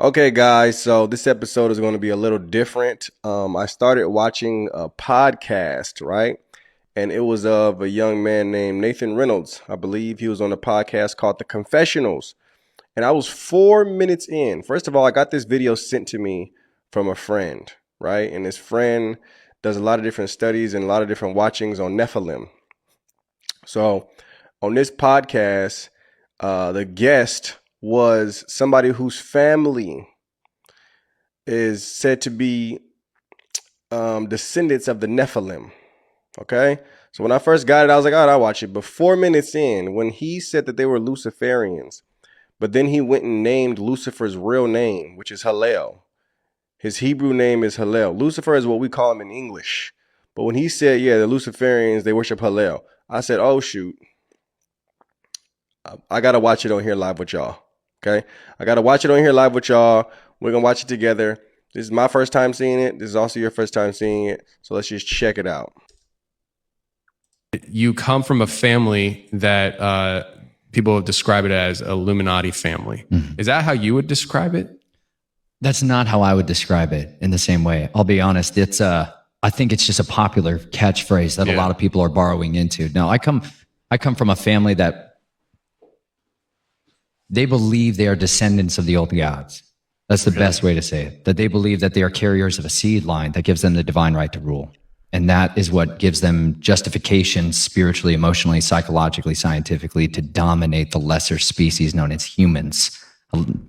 Okay, guys, so this episode is going to be a little different. I started watching a podcast, right? And it was of a young man named Nathan Reynolds. I believe he was on a podcast called The Confessionals. And I was 4 minutes in. First of all, I got this video sent to me from a friend, right? And this friend does a lot of different studies and a lot of different watchings on Nephilim. So on this podcast, the guest was somebody whose family is said to be descendants of the Nephilim. Okay? So when I first got it, I was like, all right, I'll watch it. But 4 minutes in, when he said that they were Luciferians, but then he went and named Lucifer's real name, which is Hallel. His Hebrew name is Hallel. Lucifer is what we call him in English. But when he said, yeah, the Luciferians, they worship Hallel, I said, oh, shoot. I got to watch it on here live with y'all. Okay? I got to watch it on here live with y'all. We're going to watch it together. This is my first time seeing it. This is also your first time seeing it. So let's just check it out. You come from a family that people describe it as a Illuminati family. Mm-hmm. Is that how you would describe it? That's not how I would describe it in the same way. I'll be honest. I think it's just a popular catchphrase that a lot of people are borrowing into. No, I come from a family that they believe they are descendants of the old gods. That's the best way to say it. That they believe that they are carriers of a seed line that gives them the divine right to rule. And that is what gives them justification spiritually, emotionally, psychologically, scientifically to dominate the lesser species known as humans.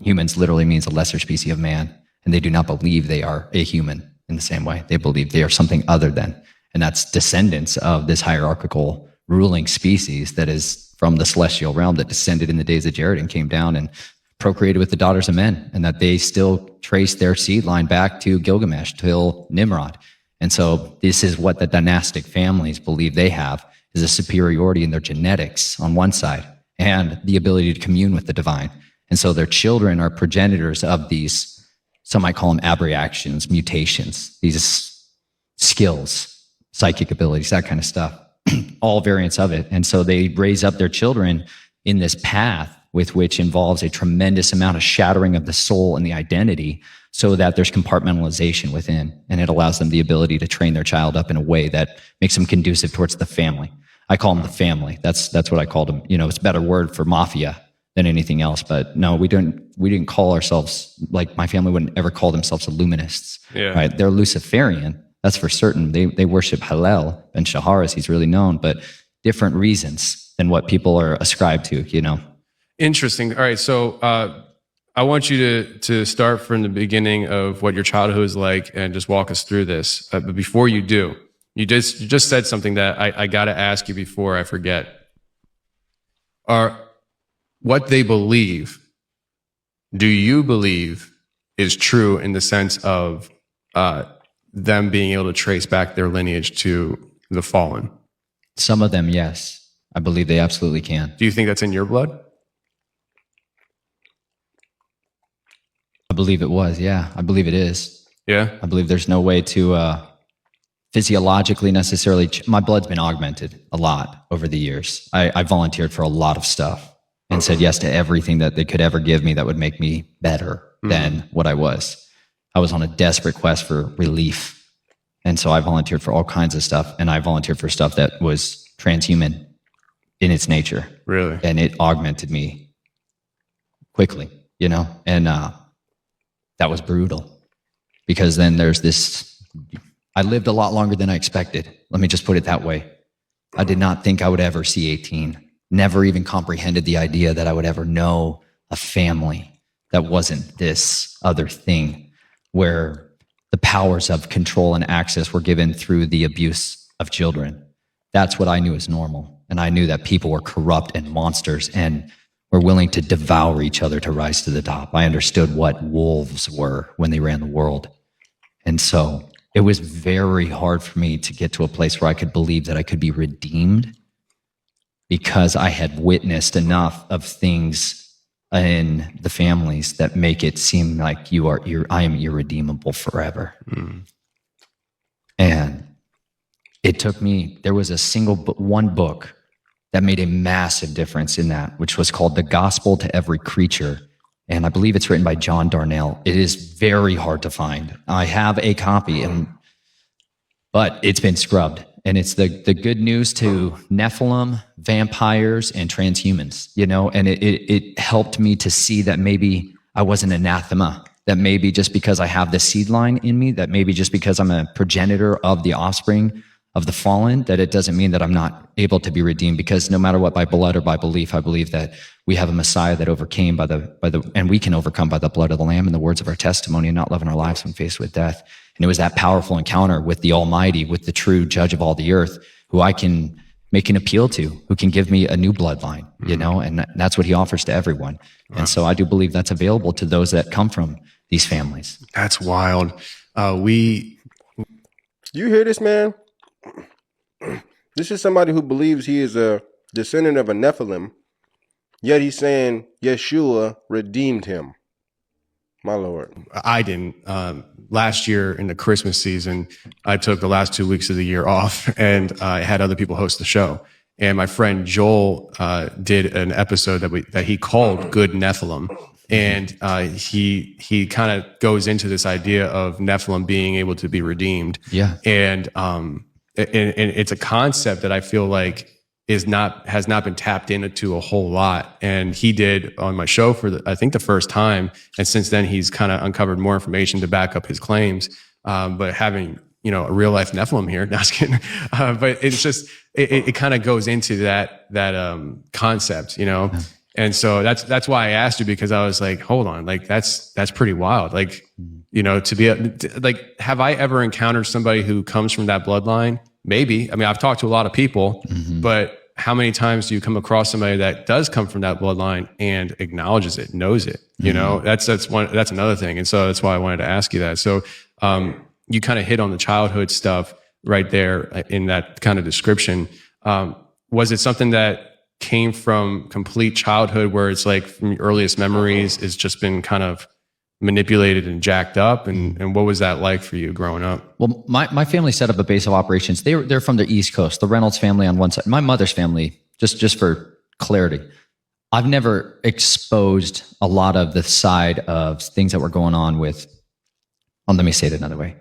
Humans literally means a lesser species of man. And they do not believe they are a human in the same way. They believe they are something other than. And that's descendants of this hierarchical ruling species that is from the celestial realm that descended in the days of Jared and came down and procreated with the daughters of men, and that they still trace their seed line back to Gilgamesh, till Nimrod. And so this is what the dynastic families believe they have, is a superiority in their genetics on one side and the ability to commune with the divine. And so their children are progenitors of these, some might call them abreactions, mutations, these skills, psychic abilities, that kind of stuff. All variants of it. And so they raise up their children in this path with which involves a tremendous amount of shattering of the soul and the identity, so that there's compartmentalization within, and it allows them the ability to train their child up in a way that makes them conducive towards the family. I call them the family. That's what I called them. You know, it's a better word for mafia than anything else. But no, we didn't call ourselves, like my family wouldn't ever call themselves Illuminists. Yeah. Right? They're Luciferian. That's for certain. They worship Hallel and Shahar, as he's really known, but different reasons than what people are ascribed to, you know. Interesting. All right. So I want you to start from the beginning of what your childhood was like and just walk us through this. But before you do, you just said something that I got to ask you before I forget. What they believe, do you believe is true in the sense of them being able to trace back their lineage to the fallen? Some of them, yes. I believe they absolutely can. Do you think that's in your blood? I believe it was, yeah. I believe it is. Yeah? I believe there's no way to physiologically necessarily... my blood's been augmented a lot over the years. I volunteered for a lot of stuff and said yes to everything that they could ever give me that would make me better than what I was. I was on a desperate quest for relief. And so I volunteered for all kinds of stuff, and I volunteered for stuff that was transhuman in its nature. Really? And it augmented me quickly, you know? And that was brutal, because then there's this... I lived a lot longer than I expected. Let me just put it that way. I did not think I would ever see 18. Never even comprehended the idea that I would ever know a family that wasn't this other thing, where the powers of control and access were given through the abuse of children. That's what I knew as normal. And I knew that people were corrupt and monsters and were willing to devour each other to rise to the top. I understood what wolves were when they ran the world. And so it was very hard for me to get to a place where I could believe that I could be redeemed, because I had witnessed enough of things in the families that make it seem like I am irredeemable forever. And it took me, there was one book that made a massive difference in that, which was called The Gospel to Every Creature. And I believe it's written by John Darnell. It is very hard to find. I have a copy, but it's been scrubbed. And it's the good news to Nephilim, vampires, and transhumans, and it helped me to see that maybe I wasn't anathema, that maybe just because I have the seed line in me, that maybe just because I'm a progenitor of the offspring of the fallen, that it doesn't mean that I'm not able to be redeemed, because no matter what, by blood or by belief, I believe that we have a Messiah that overcame by the and we can overcome by the blood of the Lamb and the words of our testimony, and not loving our lives when faced with death. And it was that powerful encounter with the Almighty, with the true judge of all the earth, who I can make an appeal to, who can give me a new bloodline, and that's what he offers to everyone. Wow. And so I do believe that's available to those that come from these families. That's wild. You hear this, man? This is somebody who believes he is a descendant of a Nephilim, yet he's saying Yeshua redeemed him. My Lord. I didn't. Last year in the Christmas season, I took the last 2 weeks of the year off, and I had other people host the show. And my friend Joel did an episode that he called Good Nephilim. And he kind of goes into this idea of Nephilim being able to be redeemed. Yeah. And it's a concept that I feel like has not been tapped into a whole lot. And he did on my show for I think the first time. And since then he's kind of uncovered more information to back up his claims. But having, a real life Nephilim here, not kidding. But it's just, it kind of goes into that concept, Yeah. And so that's why I asked you, because I was like, hold on, like that's pretty wild. Like, to be like, have I ever encountered somebody who comes from that bloodline? Maybe. I mean, I've talked to a lot of people, but how many times do you come across somebody that does come from that bloodline and acknowledges it, knows it? That's another thing. And so that's why I wanted to ask you that. So, you kind of hit on the childhood stuff right there in that kind of description. Was it something that came from complete childhood, where it's like from your earliest memories it's just been kind of manipulated and jacked up? And what was that like for you growing up? Well, my family set up a base of operations. They're from the East Coast, the Reynolds family on one side. My mother's family, just for clarity, I've never exposed a lot of the side of things that were going on with, let me say it another way.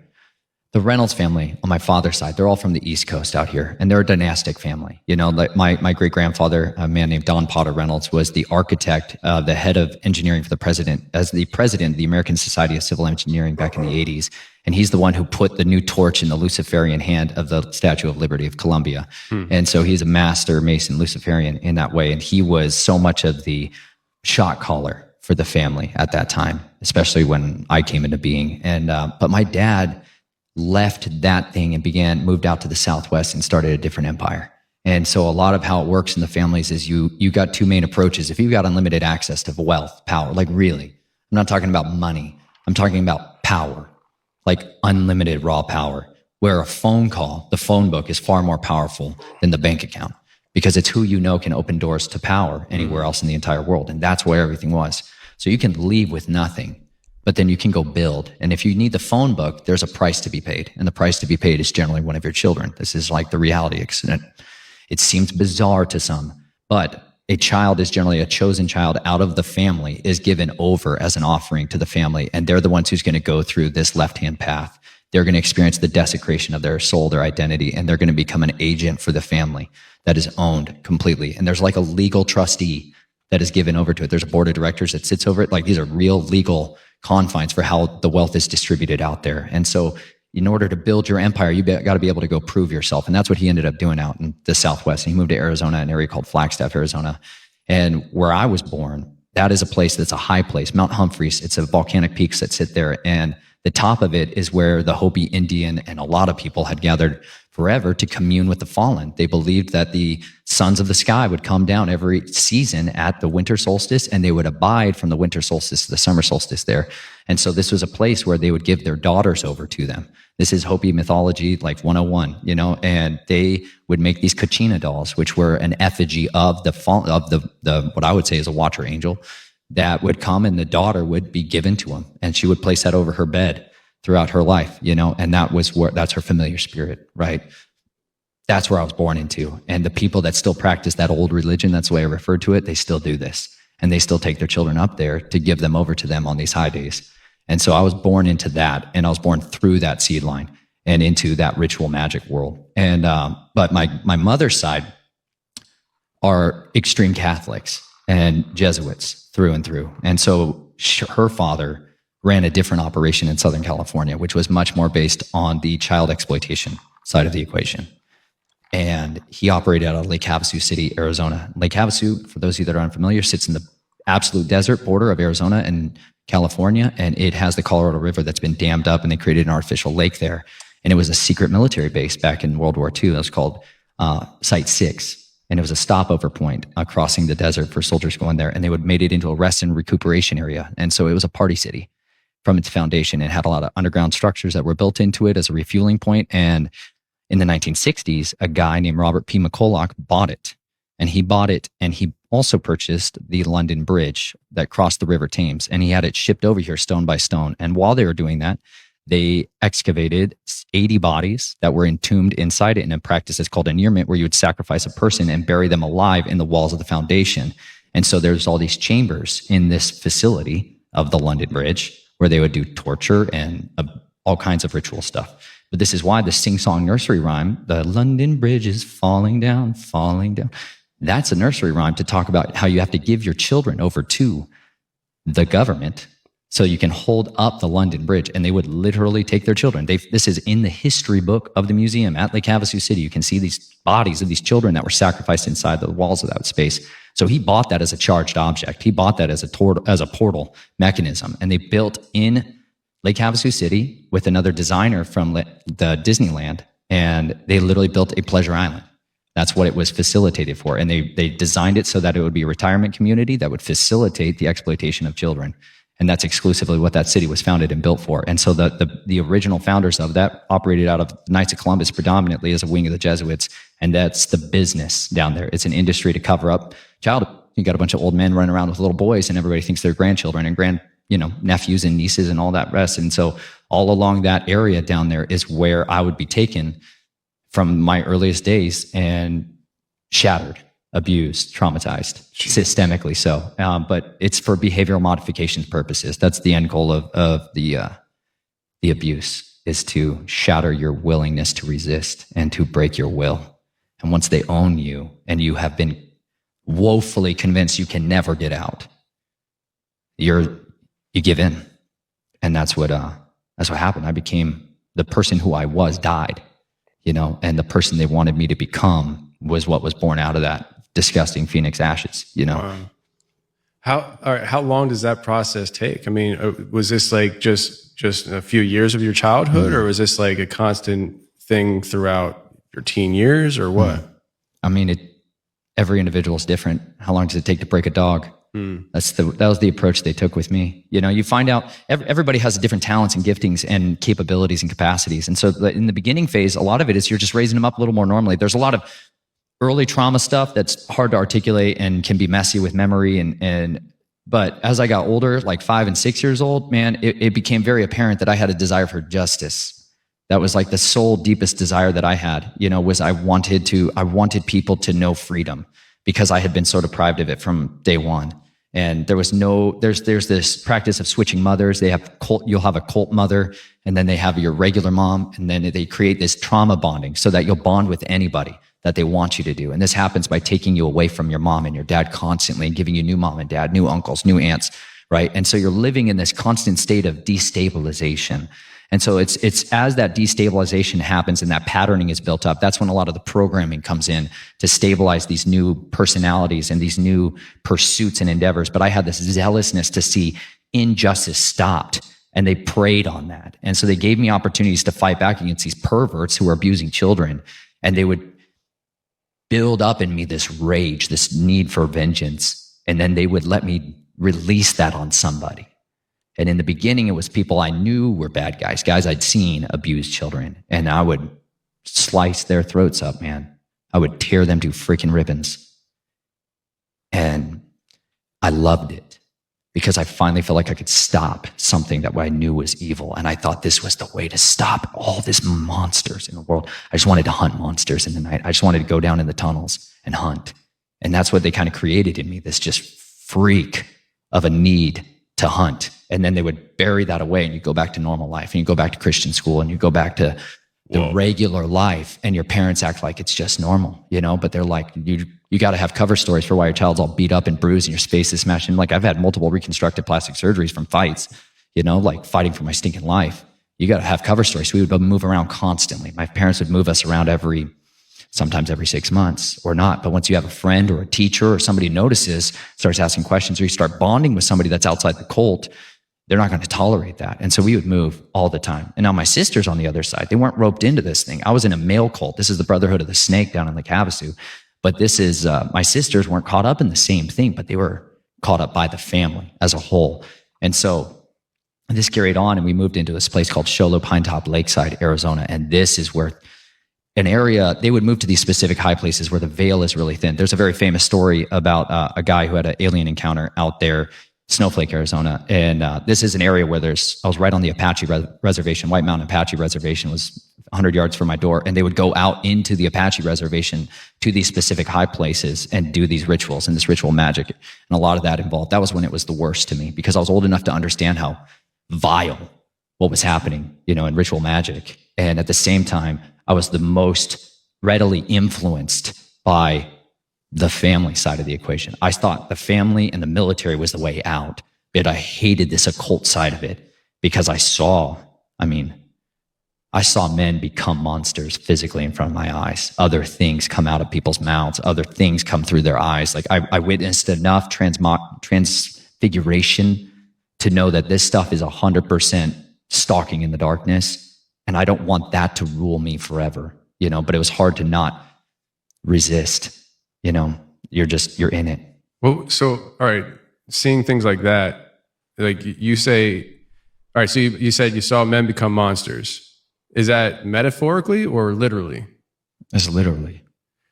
The Reynolds family on my father's side, they're all from the East Coast out here, and they're a dynastic family. Like my great-grandfather, a man named Don Potter Reynolds, was the architect, the head of engineering for the president, as the president of the American Society of Civil Engineering back in the 80s. And he's the one who put the new torch in the Luciferian hand of the Statue of Liberty of Columbia. And so he's a master Mason Luciferian in that way. And he was so much of the shot caller for the family at that time, especially when I came into being. And but my dad left that thing and moved out to the Southwest and started a different empire. And so a lot of how it works in the families is you got two main approaches. If you've got unlimited access to wealth, power, like really, I'm not talking about money. I'm talking about power, like unlimited raw power, where a phone call, the phone book, is far more powerful than the bank account, because it's who can open doors to power anywhere else in the entire world. And that's where everything was. So you can leave with nothing, but then you can go build. And if you need the phone book, there's a price to be paid. And the price to be paid is generally one of your children. This is like the reality. It seems bizarre to some, but a child is generally a chosen child out of the family, is given over as an offering to the family. And they're the ones who's going to go through this left-hand path. They're going to experience the desecration of their soul, their identity, and they're going to become an agent for the family that is owned completely. And there's like a legal trustee that is given over to it. There's a board of directors that sits over it. Like, these are real legal confines for how the wealth is distributed out there. And so in order to build your empire, you got to be able to go prove yourself. And that's what he ended up doing out in the Southwest. And he moved to Arizona, an area called Flagstaff, Arizona. And where I was born, that is a place that's a high place, Mount Humphreys. It's a volcanic peaks that sit there. And the top of it is where the Hopi Indian and a lot of people had gathered forever to commune with the fallen. They believed that the sons of the sky would come down every season at the winter solstice, and they would abide from the winter solstice to the summer solstice there. And so this was a place where they would give their daughters over to them. This is Hopi mythology, like 101, and they would make these kachina dolls, which were an effigy of the what I would say is a watcher angel, that would come, and the daughter would be given to him, and she would place that over her bed throughout her life, and that's her familiar spirit, right? That's where I was born into. And the people that still practice that old religion, that's the way I refer to it, they still do this. and they still take their children up there to give them over to them on these high days. And so I was born into that, and I was born through that seed line and into that ritual magic world. And but my mother's side are extreme Catholics and Jesuits through and through. And so her father ran a different operation in Southern California, which was much more based on the child exploitation side of the equation. And he operated out of Lake Havasu City, Arizona. Lake Havasu, for those of you that are unfamiliar, sits in the absolute desert border of Arizona and California, and it has the Colorado River that's been dammed up, and they created an artificial lake there. And it was a secret military base back in World War II. It was called Site 6. And it was a stopover point crossing the desert for soldiers going there. And they would made it into a rest and recuperation area. And so it was a party city from its foundation. It had a lot of underground structures that were built into it as a refueling point. And in the 1960s, a guy named Robert P. McCulloch bought it. And he bought it, and he also purchased the London Bridge that crossed the River Thames. And he had it shipped over here stone by stone. And while they were doing that, they excavated 80 bodies that were entombed inside it in a practice that's called annulment, where you would sacrifice a person and bury them alive in the walls of the foundation. And so there's all these chambers in this facility of the London Bridge where they would do torture and all kinds of ritual stuff. But this is why the sing-song nursery rhyme, the London Bridge is falling down, falling down. That's a nursery rhyme to talk about how you have to give your children over to the government so you can hold up the London Bridge. And they would literally take their children. This is in the history book of the museum at Lake Havasu City. You can see these bodies of these children that were sacrificed inside the walls of that space. So he bought that as a charged object. He bought that as a portal mechanism. And they built in Lake Havasu City with another designer from the Disneyland. And they literally built a pleasure island. That's what it was facilitated for. And they designed it so that it would be a retirement community that would facilitate the exploitation of children. And that's exclusively what that city was founded and built for. And so the original founders of that operated out of Knights of Columbus predominantly as a wing of the Jesuits. And that's the business down there. It's an industry to cover up childhood. You got a bunch of old men running around with little boys, and everybody thinks they're grandchildren and nephews and nieces and all that rest. And so all along that area down there is where I would be taken from my earliest days and shattered, abused, traumatized, systemically so. But it's for behavioral modification purposes. That's the end goal of the abuse, is to shatter your willingness to resist and to break your will. And once they own you and you have been woefully convinced you can never get out, you give in. And that's what happened. I became the person who I was, died, and the person they wanted me to become was what was born out of that disgusting phoenix ashes, Wow. How long does that process take? I mean, was this like just a few years of your childhood, or was this like a constant thing throughout your teen years, or what? I mean, every individual is different. How long does it take to break a dog? That was the approach they took with me. You find out everybody has different talents and giftings and capabilities and capacities. And so in the beginning phase, a lot of it is you're just raising them up a little more normally. There's a lot of early trauma stuff that's hard to articulate and can be messy with memory. But as I got older, like 5 and 6 years old, man, it became very apparent that I had a desire for justice. That was like the sole deepest desire that I had, was I wanted people to know freedom, because I had been so deprived of it from day one. And there's this practice of switching mothers. You'll have a cult mother, and then they have your regular mom, and then they create this trauma bonding so that you'll bond with anybody that they want you to do. And this happens by taking you away from your mom and your dad constantly and giving you new mom and dad, new uncles, new aunts, right? And so you're living in this constant state of destabilization. And so it's as that destabilization happens and that patterning is built up, that's when a lot of the programming comes in to stabilize these new personalities and these new pursuits and endeavors. But I had this zealousness to see injustice stopped, and they preyed on that. And so they gave me opportunities to fight back against these perverts who were abusing children, and they would build up in me this rage, this need for vengeance, and then they would let me release that on somebody. And in the beginning, it was people I knew were bad guys I'd seen abuse children. And I would slice their throats up, man. I would tear them to freaking ribbons. And I loved it because I finally felt like I could stop something that I knew was evil. And I thought this was the way to stop all these monsters in the world. I just wanted to hunt monsters in the night. I just wanted to go down in the tunnels and hunt. And that's what they kind of created in me, this just freak of a need to hunt. And then they would bury that away, and you go back to normal life, and you go back to Christian school, and you go back to the regular life, and your parents act like it's just normal, but they're like, you got to have cover stories for why your child's all beat up and bruised and your space is smashed. And like, I've had multiple reconstructive plastic surgeries from fights, like fighting for my stinking life. You got to have cover stories. We would move around constantly. My parents would move us around sometimes every 6 months or not. But once you have a friend or a teacher or somebody notices, starts asking questions, or you start bonding with somebody that's outside the cult, they're not going to tolerate that. And so we would move all the time. And now my sisters on the other side, they weren't roped into this thing. I was in a male cult. This is the Brotherhood of the Snake down in Lake Havasu. But this is, my sisters weren't caught up in the same thing, but they were caught up by the family as a whole. And so this carried on, and we moved into this place called Sholo Pinetop Lakeside, Arizona. And this is where an area, they would move to these specific high places where the veil is really thin. There's a very famous story about a guy who had an alien encounter out there, Snowflake, Arizona. And this is an area where I was right on the Apache reservation. White Mountain Apache Reservation was 100 yards from my door. And they would go out into the Apache reservation to these specific high places and do these rituals and this ritual magic. And a lot of that involved. That was when it was the worst to me, because I was old enough to understand how vile what was happening, in ritual magic. And at the same time, I was the most readily influenced by the family side of the equation. I thought the family and the military was the way out, but I hated this occult side of it because I saw men become monsters physically in front of my eyes. Other things come out of people's mouths. Other things come through their eyes. Like I witnessed enough transfiguration to know that this stuff is 100% stalking in the darkness. And I don't want that to rule me forever, but it was hard to not resist. You're in it. Well, so, all right, seeing things like that, like you say, all right, so you said you saw men become monsters. Is that metaphorically or literally? It's literally.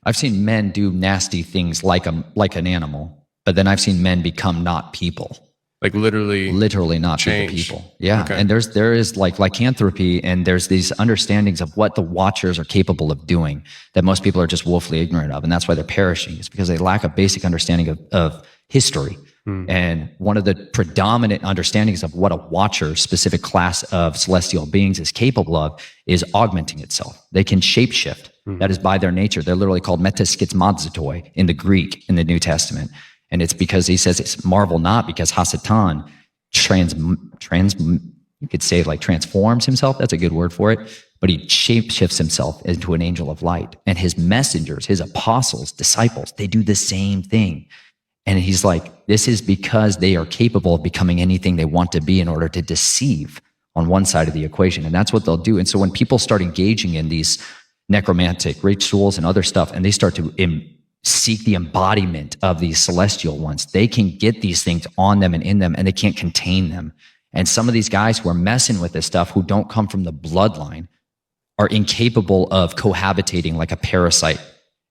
I've seen men do nasty things like an animal, but then I've seen men become not people. Like literally not change. be the people. Yeah. Okay. And there is like lycanthropy, and there's these understandings of what the watchers are capable of doing that most people are just woefully ignorant of. And that's why they're perishing. It's because they lack a basic understanding of history. And one of the predominant understandings of what a watcher, specific class of celestial beings, is capable of is augmenting itself. They can shapeshift. That is by their nature. They're literally called metaskizmadzotoi in the Greek in the New Testament. And it's because he says it's marvel not, because Hasatan you could say like transforms himself. That's a good word for it. But he shapeshifts himself into an angel of light. And his messengers, his apostles, disciples, they do the same thing. And he's like, this is because they are capable of becoming anything they want to be in order to deceive on one side of the equation. And that's what they'll do. And so when people start engaging in these necromantic rituals and other stuff, and they start to seek the embodiment of these celestial ones, they can get these things on them and in them, and they can't contain them. And some of these guys who are messing with this stuff, who don't come from the bloodline, are incapable of cohabitating like a parasite,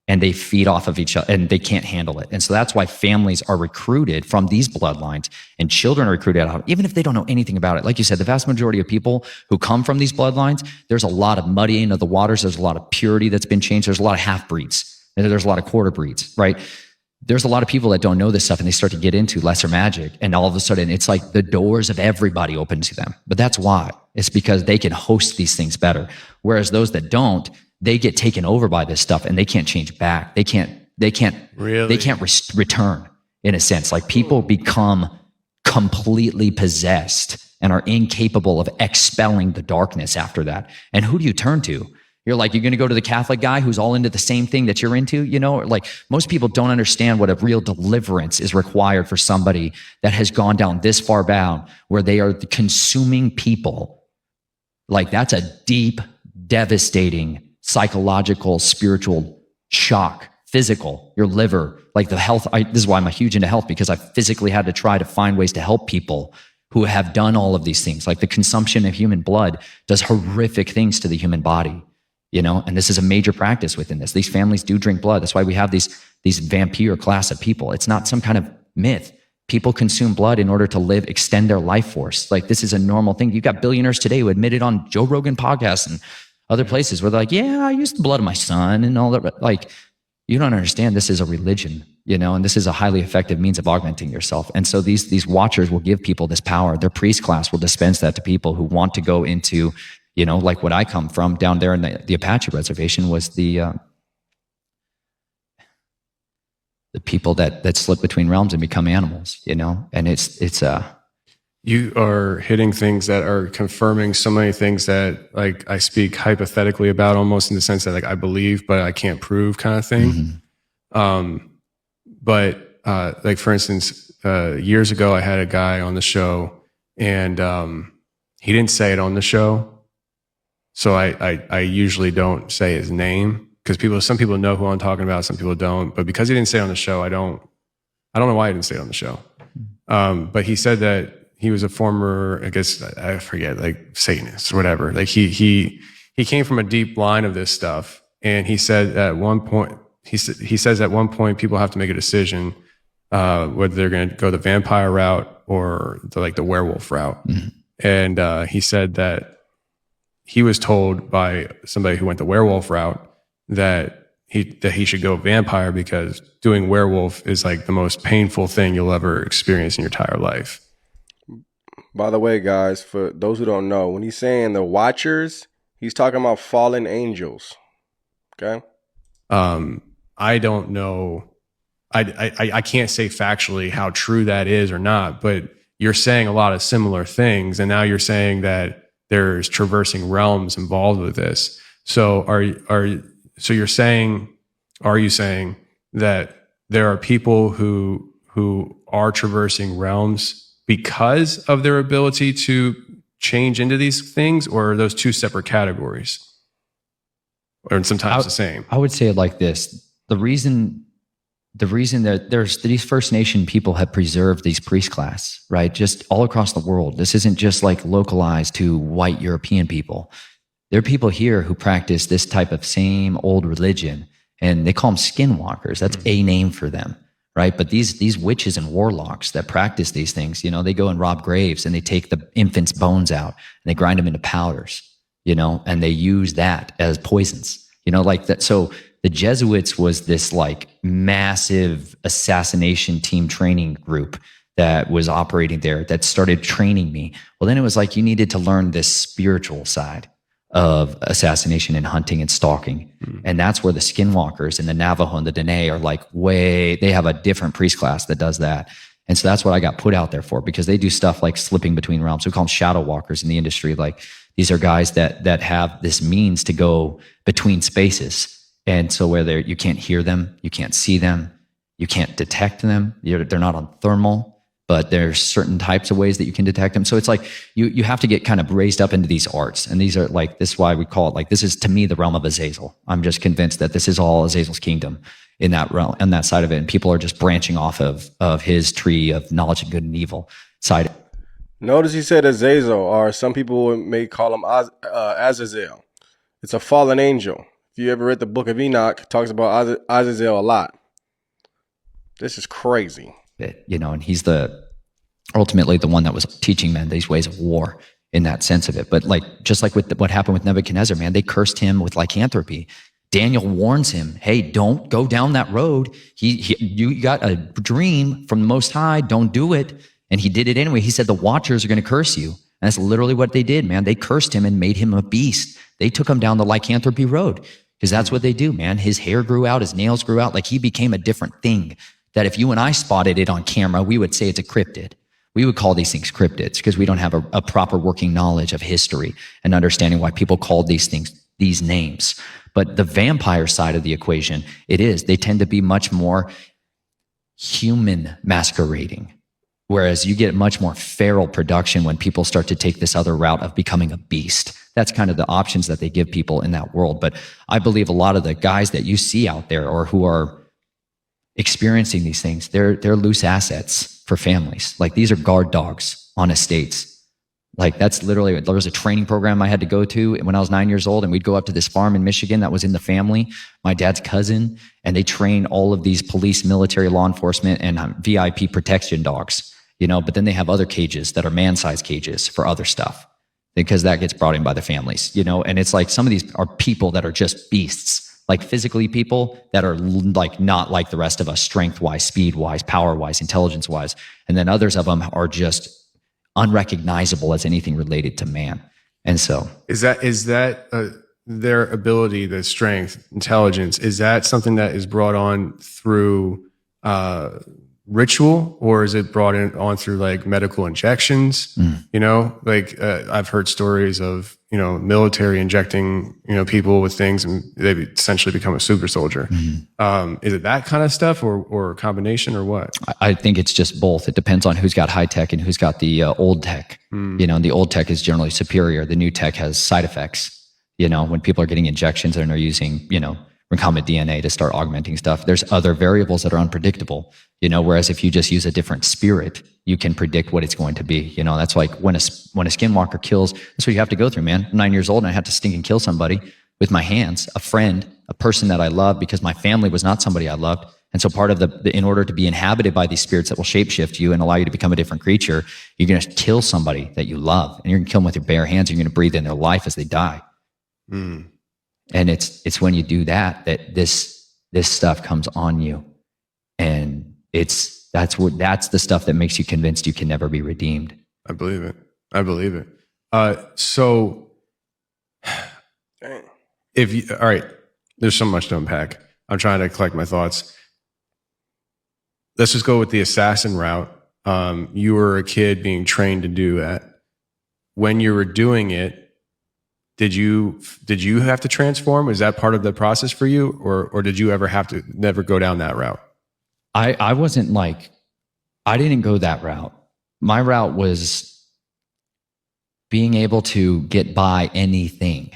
and they feed off of each other, and they can't handle it. And so that's why families are recruited from these bloodlines, and children are recruited out, even if they don't know anything about it. Like you said, the vast majority of people who come from these bloodlines, there's a lot of muddying of the waters. There's a lot of purity that's been changed. There's a lot of half-breeds. And there's a lot of quarter breeds, right? There's a lot of people that don't know this stuff, and they start to get into lesser magic. And all of a sudden, it's like the doors of everybody open to them. But that's why. It's because they can host these things better. Whereas those that don't, they get taken over by this stuff, and they can't change back. They can't return, in a sense. Like, people become completely possessed and are incapable of expelling the darkness after that. And who do you turn to? You're like, you're going to go to the Catholic guy who's all into the same thing that you're into, Like, most people don't understand what a real deliverance is required for somebody that has gone down this far down, where they are consuming people. Like, that's a deep, devastating psychological, spiritual shock, physical, your liver, like the health. This is why I'm huge into health, because I physically had to try to find ways to help people who have done all of these things. Like, the consumption of human blood does horrific things to the human body, and this is a major practice within this. These families do drink blood. That's why we have these vampire class of people. It's not some kind of myth. People consume blood in order to extend their life force. Like, this is a normal thing. You've got billionaires today who admit it on Joe Rogan podcasts and other places where they're like, yeah, I used the blood of my son and all that. Like, you don't understand. This is a religion. and this is a highly effective means of augmenting yourself. And so these watchers will give people this power. Their priest class will dispense that to people who want to go into, like what I come from down there in the Apache reservation was the people that slip between realms and become animals, and it's you are hitting things that are confirming so many things that like I speak hypothetically about, almost in the sense that like I believe but I can't prove, kind of thing. But like for instance, years ago I had a guy on the show, and he didn't say it on the show, so I usually don't say his name, because some people know who I'm talking about, some people don't. But because he didn't say it on the show, I don't know why he didn't say it on the show. But he said that he was a former, I guess I forget, like Satanist or whatever. Like he came from a deep line of this stuff, and he said at one point, he says at one point people have to make a decision whether they're going to go the vampire route or the werewolf route. And he said that he was told by somebody who went the werewolf route that he should go vampire, because doing werewolf is like the most painful thing you'll ever experience in your entire life. By the way, guys, for those who don't know, when he's saying the watchers, he's talking about fallen angels. Okay. I don't know. I can't say factually how true that is or not, but you're saying a lot of similar things, and now you're saying that there's traversing realms involved with this. So are you saying that there are people who are traversing realms because of their ability to change into these things, or are those two separate categories, or sometimes the same? I would say it like this: the reason that there's these First Nation people have preserved these priest class, right, just all across the world. This isn't just like localized to white European people. There are people here who practice this type of same old religion, and they call them skinwalkers. That's a name for them, right? But these witches and warlocks that practice these things, they go and rob graves, and they take the infants' bones out and they grind them into powders, and they use that as poisons, like that. So the Jesuits was this like massive assassination team training group that was operating there that started training me. Well, then it was like you needed to learn this spiritual side of assassination and hunting and stalking. And that's where the skinwalkers and the Navajo and the Dene are like they have a different priest class that does that. And so that's what I got put out there for, because they do stuff like slipping between realms. We call them shadow walkers in the industry. Like these are guys that have this means to go between spaces. And so whether you can't hear them, you can't see them, you can't detect them, they're not on thermal, but there's certain types of ways that you can detect them. So it's like you have to get kind of raised up into these arts. And these are like, this is why we call it like, this is to me the realm of Azazel. I'm just convinced that this is all Azazel's kingdom in that realm, on that side of it. And people are just branching off of his tree of knowledge of good and evil side. Notice he said Azazel, or some people may call him Azazel. It's a fallen angel. If you ever read the book of Enoch, it talks about Azazel a lot. This is crazy. And he's ultimately the one that was teaching men these ways of war in that sense of it. But just like with what happened with Nebuchadnezzar, man, they cursed him with lycanthropy. Daniel warns him, hey, don't go down that road. You got a dream from the Most High, don't do it. And he did it anyway. He said the watchers are going to curse you. And that's literally what they did, man. They cursed him and made him a beast. They took him down the lycanthropy road, because that's what they do, man. His hair grew out, his nails grew out. Like he became a different thing that if you and I spotted it on camera, we would say it's a cryptid. We would call these things cryptids because we don't have a proper working knowledge of history and understanding why people called these things these names. But the vampire side of the equation, they tend to be much more human masquerading. Whereas you get much more feral production when people start to take this other route of becoming a beast. That's kind of the options that they give people in that world. But I believe a lot of the guys that you see out there, or who are experiencing these things, they're loose assets for families. Like these are guard dogs on estates. Like that's literally, there was a training program I had to go to when I was 9 years old, and we'd go up to this farm in Michigan that was in the family, my dad's cousin, and they train all of these police, military, law enforcement, and VIP protection dogs. But then they have other cages that are man-sized cages for other stuff, because that gets brought in by the families, and it's like some of these are people that are just beasts. like physically people that are like not like the rest of us, strength-wise, speed-wise, power-wise, intelligence-wise. And then others of them are just unrecognizable as anything related to man. And so is that their ability, the strength, intelligence, is that something that is brought on through ritual, or is it brought on through like medical injections? You know, like I've heard stories of, you know, military injecting, you know, people with things and they essentially become a super soldier. Is it that kind of stuff or a combination or what? I think it's just both. It depends on who's got high tech and who's got the old tech. You know, and the old tech is generally superior. The new tech has side effects. You know, when people are getting injections and are using, you know, recombinant DNA to start augmenting stuff, there's other variables that are unpredictable, you know, whereas if you just use a different spirit, you can predict what it's going to be. You know, that's like when a skinwalker kills, that's what you have to go through, man. I'm 9 years old and I had to stinking kill somebody with my hands, a friend, a person that I love, because my family was not somebody I loved. And so part of in order to be inhabited by these spirits that will shapeshift you and allow you to become a different creature, you're going to kill somebody that you love, and you're going to kill them with your bare hands. You're going to breathe in their life as they die. And it's when you do that this stuff comes on you, and that's the stuff that makes you convinced you can never be redeemed. I believe it. So if you, all right, there's so much to unpack. I'm trying to collect my thoughts. Let's just go with the assassin route. You were a kid being trained to do that. When you were doing it, did you have to transform? Was that part of the process for you, or did you ever have to never go down that route? I wasn't like, I didn't go that route. My route was being able to get by anything.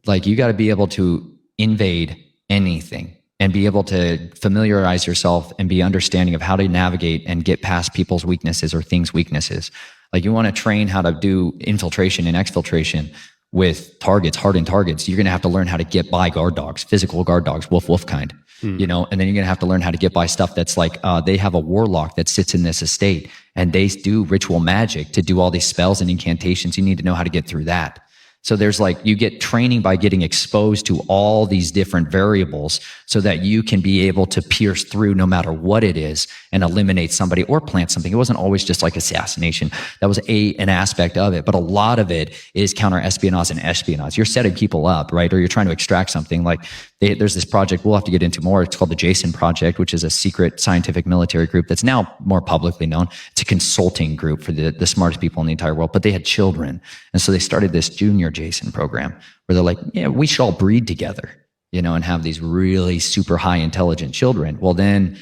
Like, you got to be able to invade anything and be able to familiarize yourself and be understanding of how to navigate and get past people's weaknesses or things' weaknesses. Like, you want to train how to do infiltration and exfiltration with targets, hardened targets. You're going to have to learn how to get by guard dogs, physical guard dogs, wolf kind, you know, and then you're going to have to learn how to get by stuff that's like, they have a warlock that sits in this estate and they do ritual magic to do all these spells and incantations. You need to know how to get through that. So there's like, you get training by getting exposed to all these different variables so that you can be able to pierce through no matter what it is and eliminate somebody or plant something. It wasn't always just like assassination. That was an aspect of it, but a lot of it is counter-espionage and espionage. You're setting people up, right? Or you're trying to extract something. Like, there's this project we'll have to get into more. It's called the Jason Project, which is a secret scientific military group that's now more publicly known. It's a consulting group for the smartest people in the entire world, but they had children. And so they started this junior Jason program where they're like, yeah, we should all breed together, you know, and have these really super high intelligent children. Well, then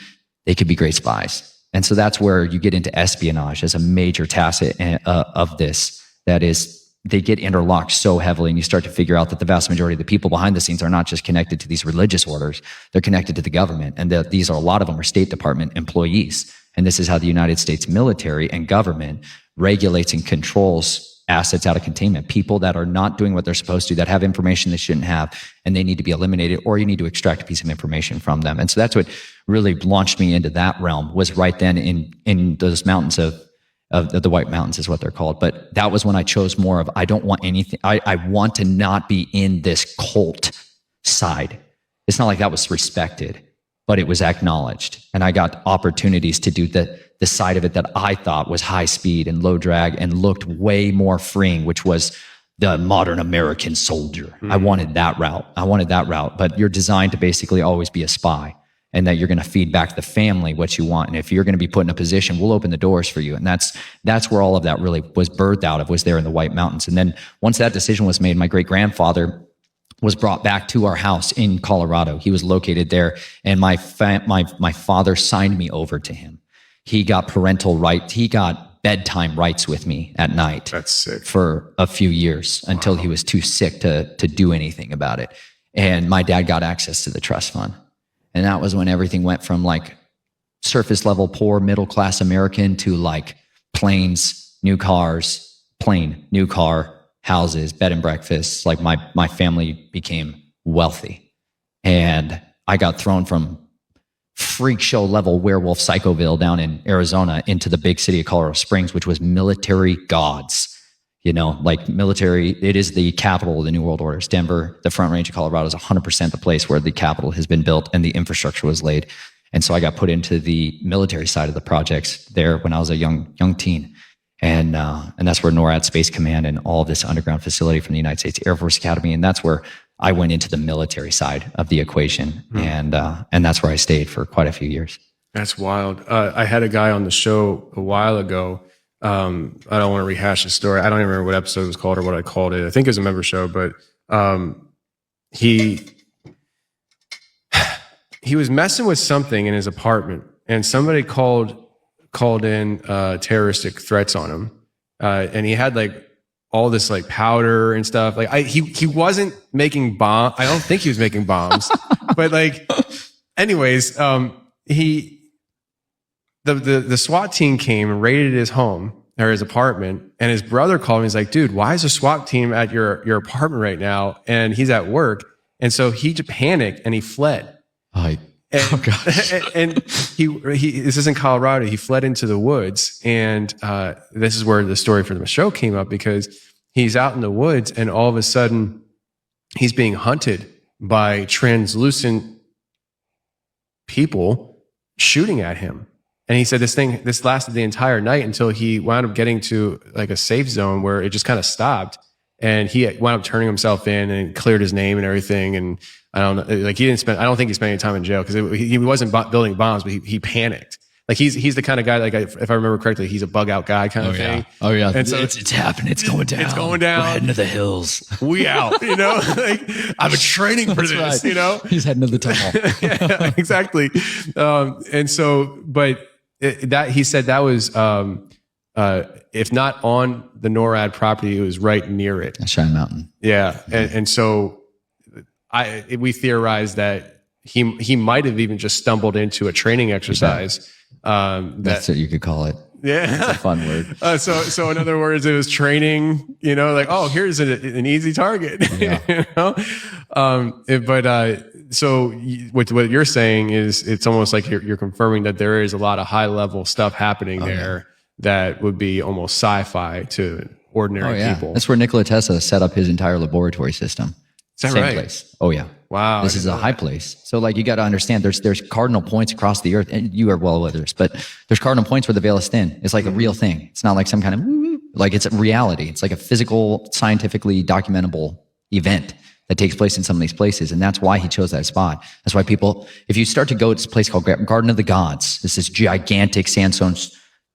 they could be great spies. And so that's where you get into espionage as a major tacit of this. That is, they get interlocked so heavily, and you start to figure out that the vast majority of the people behind the scenes are not just connected to these religious orders, they're connected to the government. And that these are, a lot of them are State Department employees. And this is how the United States military and government regulates and controls assets out of containment. People that are not doing what they're supposed to, that have information they shouldn't have, and they need to be eliminated, or you need to extract a piece of information from them. And so that's what really launched me into that realm, was right then in those mountains of the White Mountains is what they're called. But that was when I chose more of, I don't want anything. I want to not be in this cult side. It's not like that was respected, but it was acknowledged. And I got opportunities to do the side of it that I thought was high speed and low drag and looked way more freeing, which was the modern American soldier. I wanted that route. But you're designed to basically always be a spy, and that you're going to feed back the family what you want. And if you're going to be put in a position, we'll open the doors for you. And that's where all of that really was birthed out of, was there in the White Mountains. And then once that decision was made, my great-grandfather was brought back to our house in Colorado. He was located there, and my father signed me over to him. He got parental rights. He got bedtime rights with me at night. That's sick. For a few years, until he was too sick to do anything about it. And my dad got access to the trust fund. And that was when everything went from like surface level, poor, middle class American to like planes, new cars, new car, houses, bed and breakfasts. Like my family became wealthy. And I got thrown from freak show level werewolf Psychoville down in Arizona into the big city of Colorado Springs, which was military gods. Like military, it is the capital of the New World Order. It's Denver. The Front Range of Colorado is 100% the place where the capital has been built and the infrastructure was laid. And so I got put into the military side of the projects there when I was a young teen. And that's where NORAD Space Command and all of this underground facility from the United States Air Force Academy. And that's where I went into the military side of the equation. And that's where I stayed for quite a few years. That's wild. I had a guy on the show a while ago. I don't want to rehash the story. I don't even remember what episode it was called or what I called it. I think it was a member show, but he was messing with something in his apartment, and somebody called in terroristic threats on him, and he had like all this like powder and stuff. Like he wasn't making bomb. I don't think he was making bombs, but like, anyways, the SWAT team came and raided his home or his apartment, and his brother called me. He's like, dude, why is a SWAT team at your apartment right now? And he's at work. And so he just panicked and he fled. Oh gosh. And he this is in Colorado. He fled into the woods. And this is where the story for the show came up, because he's out in the woods and all of a sudden he's being hunted by translucent people shooting at him. And he said this lasted the entire night until he wound up getting to like a safe zone where it just kind of stopped. And he wound up turning himself in and cleared his name and everything. And I don't know, like I don't think he spent any time in jail because he wasn't building bombs, but he panicked. Like he's the kind of guy, like if I remember correctly, he's a bug out guy kind of thing. Oh yeah. And so it's happening. It's going down. It's going down. We're heading to the hills. We out, like I've been training for this, right. He's heading to the tunnel. Yeah, exactly. And so, but that he said that was, if not on the NORAD property, it was right near it. Cheyenne Mountain. Yeah. And so we theorized that he might have even just stumbled into a training exercise. That's what you could call it. Yeah. It's a fun word. So in other words, it was training, like, oh, here's an easy target. Yeah. So what you're saying is it's almost like you're confirming that there is a lot of high level stuff happening there that would be almost sci-fi to ordinary people. That's where Nikola Tesla set up his entire laboratory system. Is that Same right? place. Oh yeah. Wow. This is a high place. So like you got to understand there's cardinal points across the earth, and you are well aware of this, but there's cardinal points where the veil is thin. It's like a real thing. It's not like some kind of like it's a reality. It's like a physical, scientifically documentable event that takes place in some of these places. And that's why he chose that spot. That's why people, if you start to go to this place called Garden of the Gods, it's this gigantic sandstone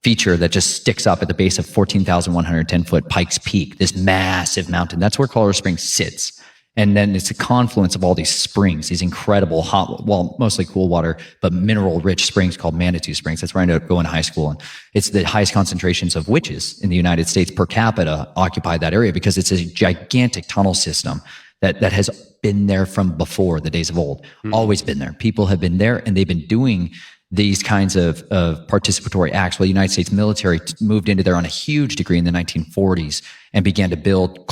feature that just sticks up at the base of 14,110 foot Pikes Peak, this massive mountain. That's where Colorado Springs sits. And then it's a confluence of all these springs, these incredible hot, well, mostly cool water, but mineral rich springs called Manitou Springs. That's where I ended up going to high school. And it's the highest concentrations of witches in the United States per capita occupy that area because it's a gigantic tunnel system that has been there from before the days of old, always been there. People have been there and they've been doing these kinds of participatory acts. Well, the United States military moved into there on a huge degree in the 1940s and began to build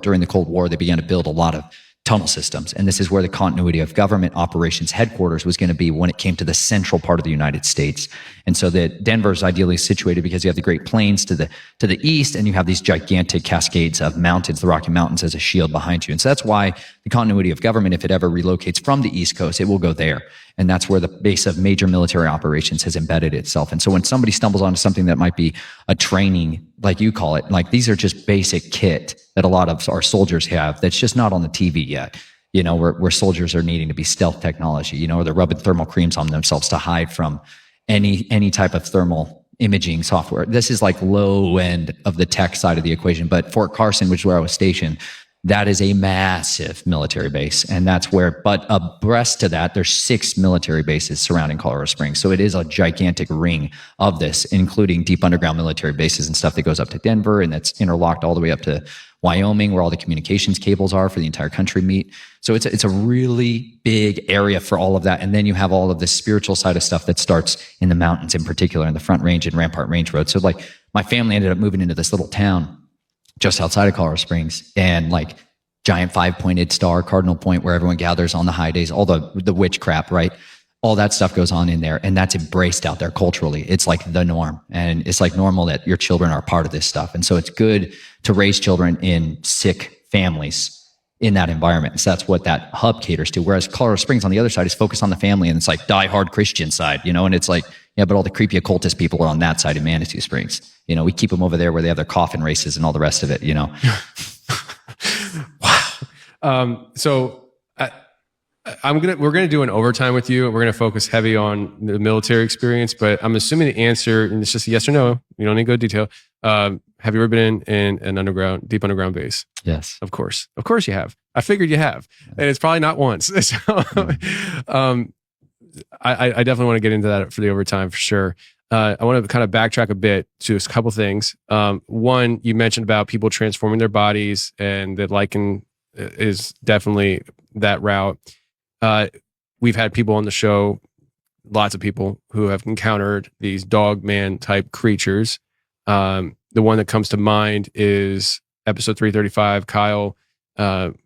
during the Cold War, they began to build a lot of tunnel systems. And this is where the continuity of government operations headquarters was going to be when it came to the central part of the United States. And so that Denver's ideally situated because you have the Great Plains to the east, and you have these gigantic cascades of mountains, the Rocky Mountains, as a shield behind you. And so that's why the continuity of government, if it ever relocates from the East Coast, it will go there. And that's where the base of major military operations has embedded itself. And so when somebody stumbles onto something that might be a training, like you call it, like these are just basic kit that a lot of our soldiers have that's just not on the TV yet, where soldiers are needing to be stealth technology, or they're rubbing thermal creams on themselves to hide from any type of thermal imaging software. This is like low end of the tech side of the equation. But Fort Carson, which is where I was stationed, that is a massive military base. And that's where, but abreast to that, there's 6 military bases surrounding Colorado Springs. So it is a gigantic ring of this, including deep underground military bases and stuff that goes up to Denver, and that's interlocked all the way up to Wyoming, where all the communications cables are for the entire country meet. So it's a really big area for all of that. And then you have all of the spiritual side of stuff that starts in the mountains, in particular in the Front Range and Rampart Range Road. So like my family ended up moving into this little town just outside of Colorado Springs, and like giant 5-pointed star, cardinal point, where everyone gathers on the high days, all the witch crap, right? all that stuff goes on in there, and that's embraced out there culturally. It's like the norm, and it's like normal that your children are part of this stuff. And so it's good to raise children in sick families in that environment. So that's what that hub caters to. Whereas Colorado Springs on the other side is focused on the family, and it's like die-hard Christian side, and it's like, yeah, but all the creepy occultist people are on that side of Manitou Springs. We keep them over there where they have their coffin races and all the rest of it, Wow. So we're gonna do an overtime with you, and we're gonna focus heavy on the military experience. But I'm assuming the answer, and it's just a yes or no. You don't need to go into detail. Have you ever been in an deep underground base? Yes. Of course you have. I figured you have, and it's probably not once. So, I definitely want to get into that for the overtime for sure. I want to kind of backtrack a bit to a couple things. One, you mentioned about people transforming their bodies, and that lichen is definitely that route. We've had people on the show, lots of people who have encountered these dog man type creatures. The one that comes to mind is episode 335. Kyle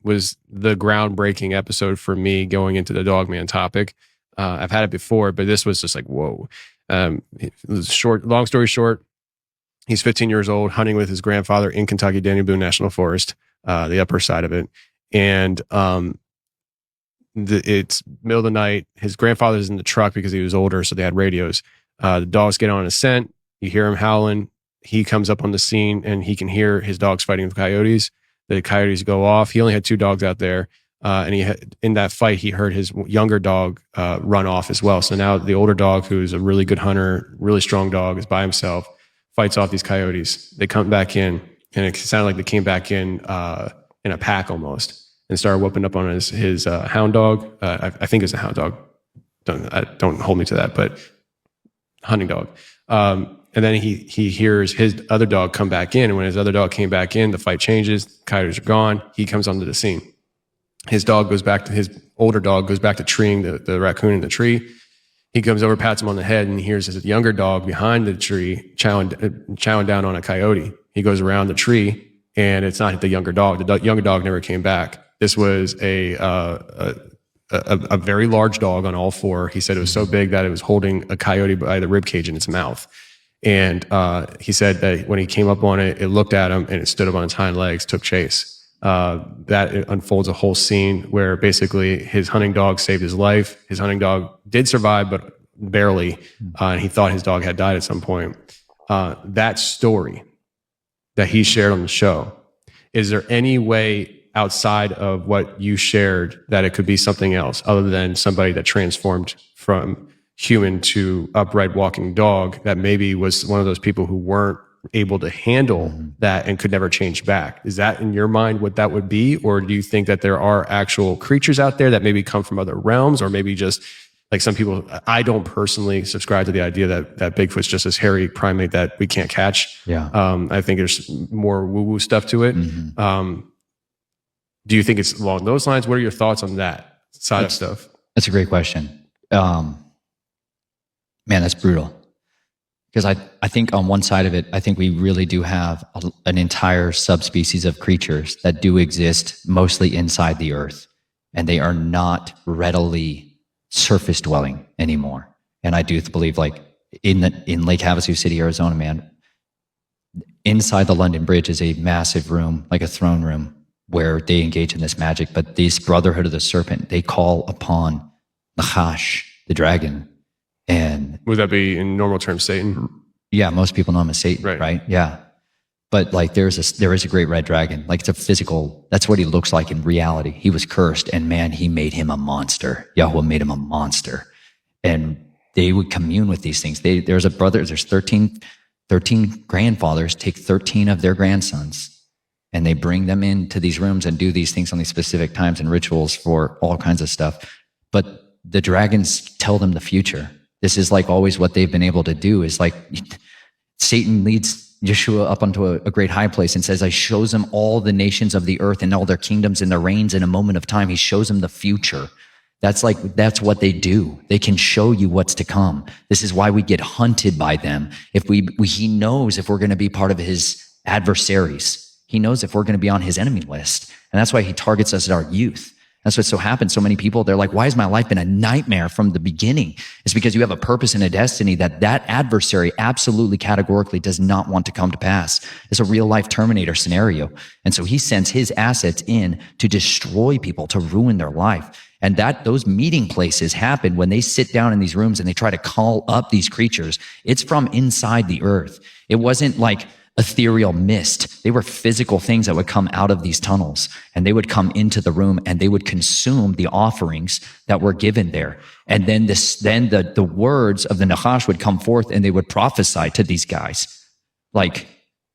was the groundbreaking episode for me going into the dog man topic. I've had it before, but this was just like, whoa. Long story short, he's 15 years old, hunting with his grandfather in Kentucky, Daniel Boone National Forest, the upper side of it. And it's middle of the night. His grandfather's in the truck because he was older, so they had radios. The dogs get on a scent. You hear him howling. He comes up on the scene, and he can hear his dogs fighting with coyotes. The coyotes go off. He only had 2 dogs out there. And in that fight, he heard his younger dog run off as well. So now the older dog, who's a really good hunter, really strong dog, is by himself, fights off these coyotes. They come back in, and it sounded like they came back in a pack almost, and started whooping up on his hound dog. I think it's a hound dog. Don't hold me to that, but hunting dog. And then he hears his other dog come back in, and when his other dog came back in, the fight changes. Coyotes are gone. He comes onto the scene. His older dog goes back to treeing the raccoon in the tree. He comes over, pats him on the head, and he hears his younger dog behind the tree chowing down on a coyote. He goes around the tree, and it's not the younger dog. The younger dog never came back. This was a very large dog on all 4. He said it was so big that it was holding a coyote by the rib cage in its mouth. And he said that when he came up on it, it looked at him, and it stood up on its hind legs, took chase. That unfolds a whole scene where basically his hunting dog saved his life. His hunting dog did survive, but barely. And he thought his dog had died at some point. That story that he shared on the show, is there any way outside of what you shared that it could be something else other than somebody that transformed from human to upright walking dog, that maybe was one of those people who weren't able to handle that and could never change back? Is that in your mind what that would be? Or do you think that there are actual creatures out there that maybe come from other realms, or maybe just like some people? I don't personally subscribe to the idea that Bigfoot's just this hairy primate that we can't catch. Yeah. I think there's more woo-woo stuff to it. Do you think it's along those lines? What are your thoughts on that side of stuff? That's a great question. Man, that's brutal. Because I think on one side of it, I think we really do have an entire subspecies of creatures that do exist mostly inside the earth, and they are not readily surface dwelling anymore. And I do believe, like in Lake Havasu City, Arizona, man, inside the London Bridge is a massive room, like a throne room, where they engage in this magic. But this Brotherhood of the Serpent, they call upon Nachash, the dragon. And would that be in normal terms Satan? Yeah, most people know him as Satan, right? Yeah. But like there is a great red dragon. Like it's a physical, that's what he looks like in reality. He was cursed, and man, he made him a monster. Yahweh made him a monster. And they would commune with these things. There's 13 grandfathers take 13 of their grandsons, and they bring them into these rooms and do these things on these specific times and rituals for all kinds of stuff. But the dragons tell them the future. This is like always what they've been able to do, is like Satan leads Yeshua up onto a great high place and says, I shows him all the nations of the earth and all their kingdoms and their reigns in a moment of time. He shows them the future. That's what they do. They can show you what's to come. This is why we get hunted by them. He knows if we're going to be part of his adversaries. He knows if we're going to be on his enemy list. And that's why he targets us at our youth. That's what's so happened. So many people, they're like, why has my life been a nightmare from the beginning? It's because you have a purpose and a destiny that adversary absolutely categorically does not want to come to pass. It's a real life Terminator scenario. And so he sends his assets in to destroy people, to ruin their life. And those meeting places happen when they sit down in these rooms and they try to call up these creatures. It's from inside the earth. It wasn't like ethereal mist. They were physical things that would come out of these tunnels, and they would come into the room and they would consume the offerings that were given there. And then the words of the Nachash would come forth, and they would prophesy to these guys. Like,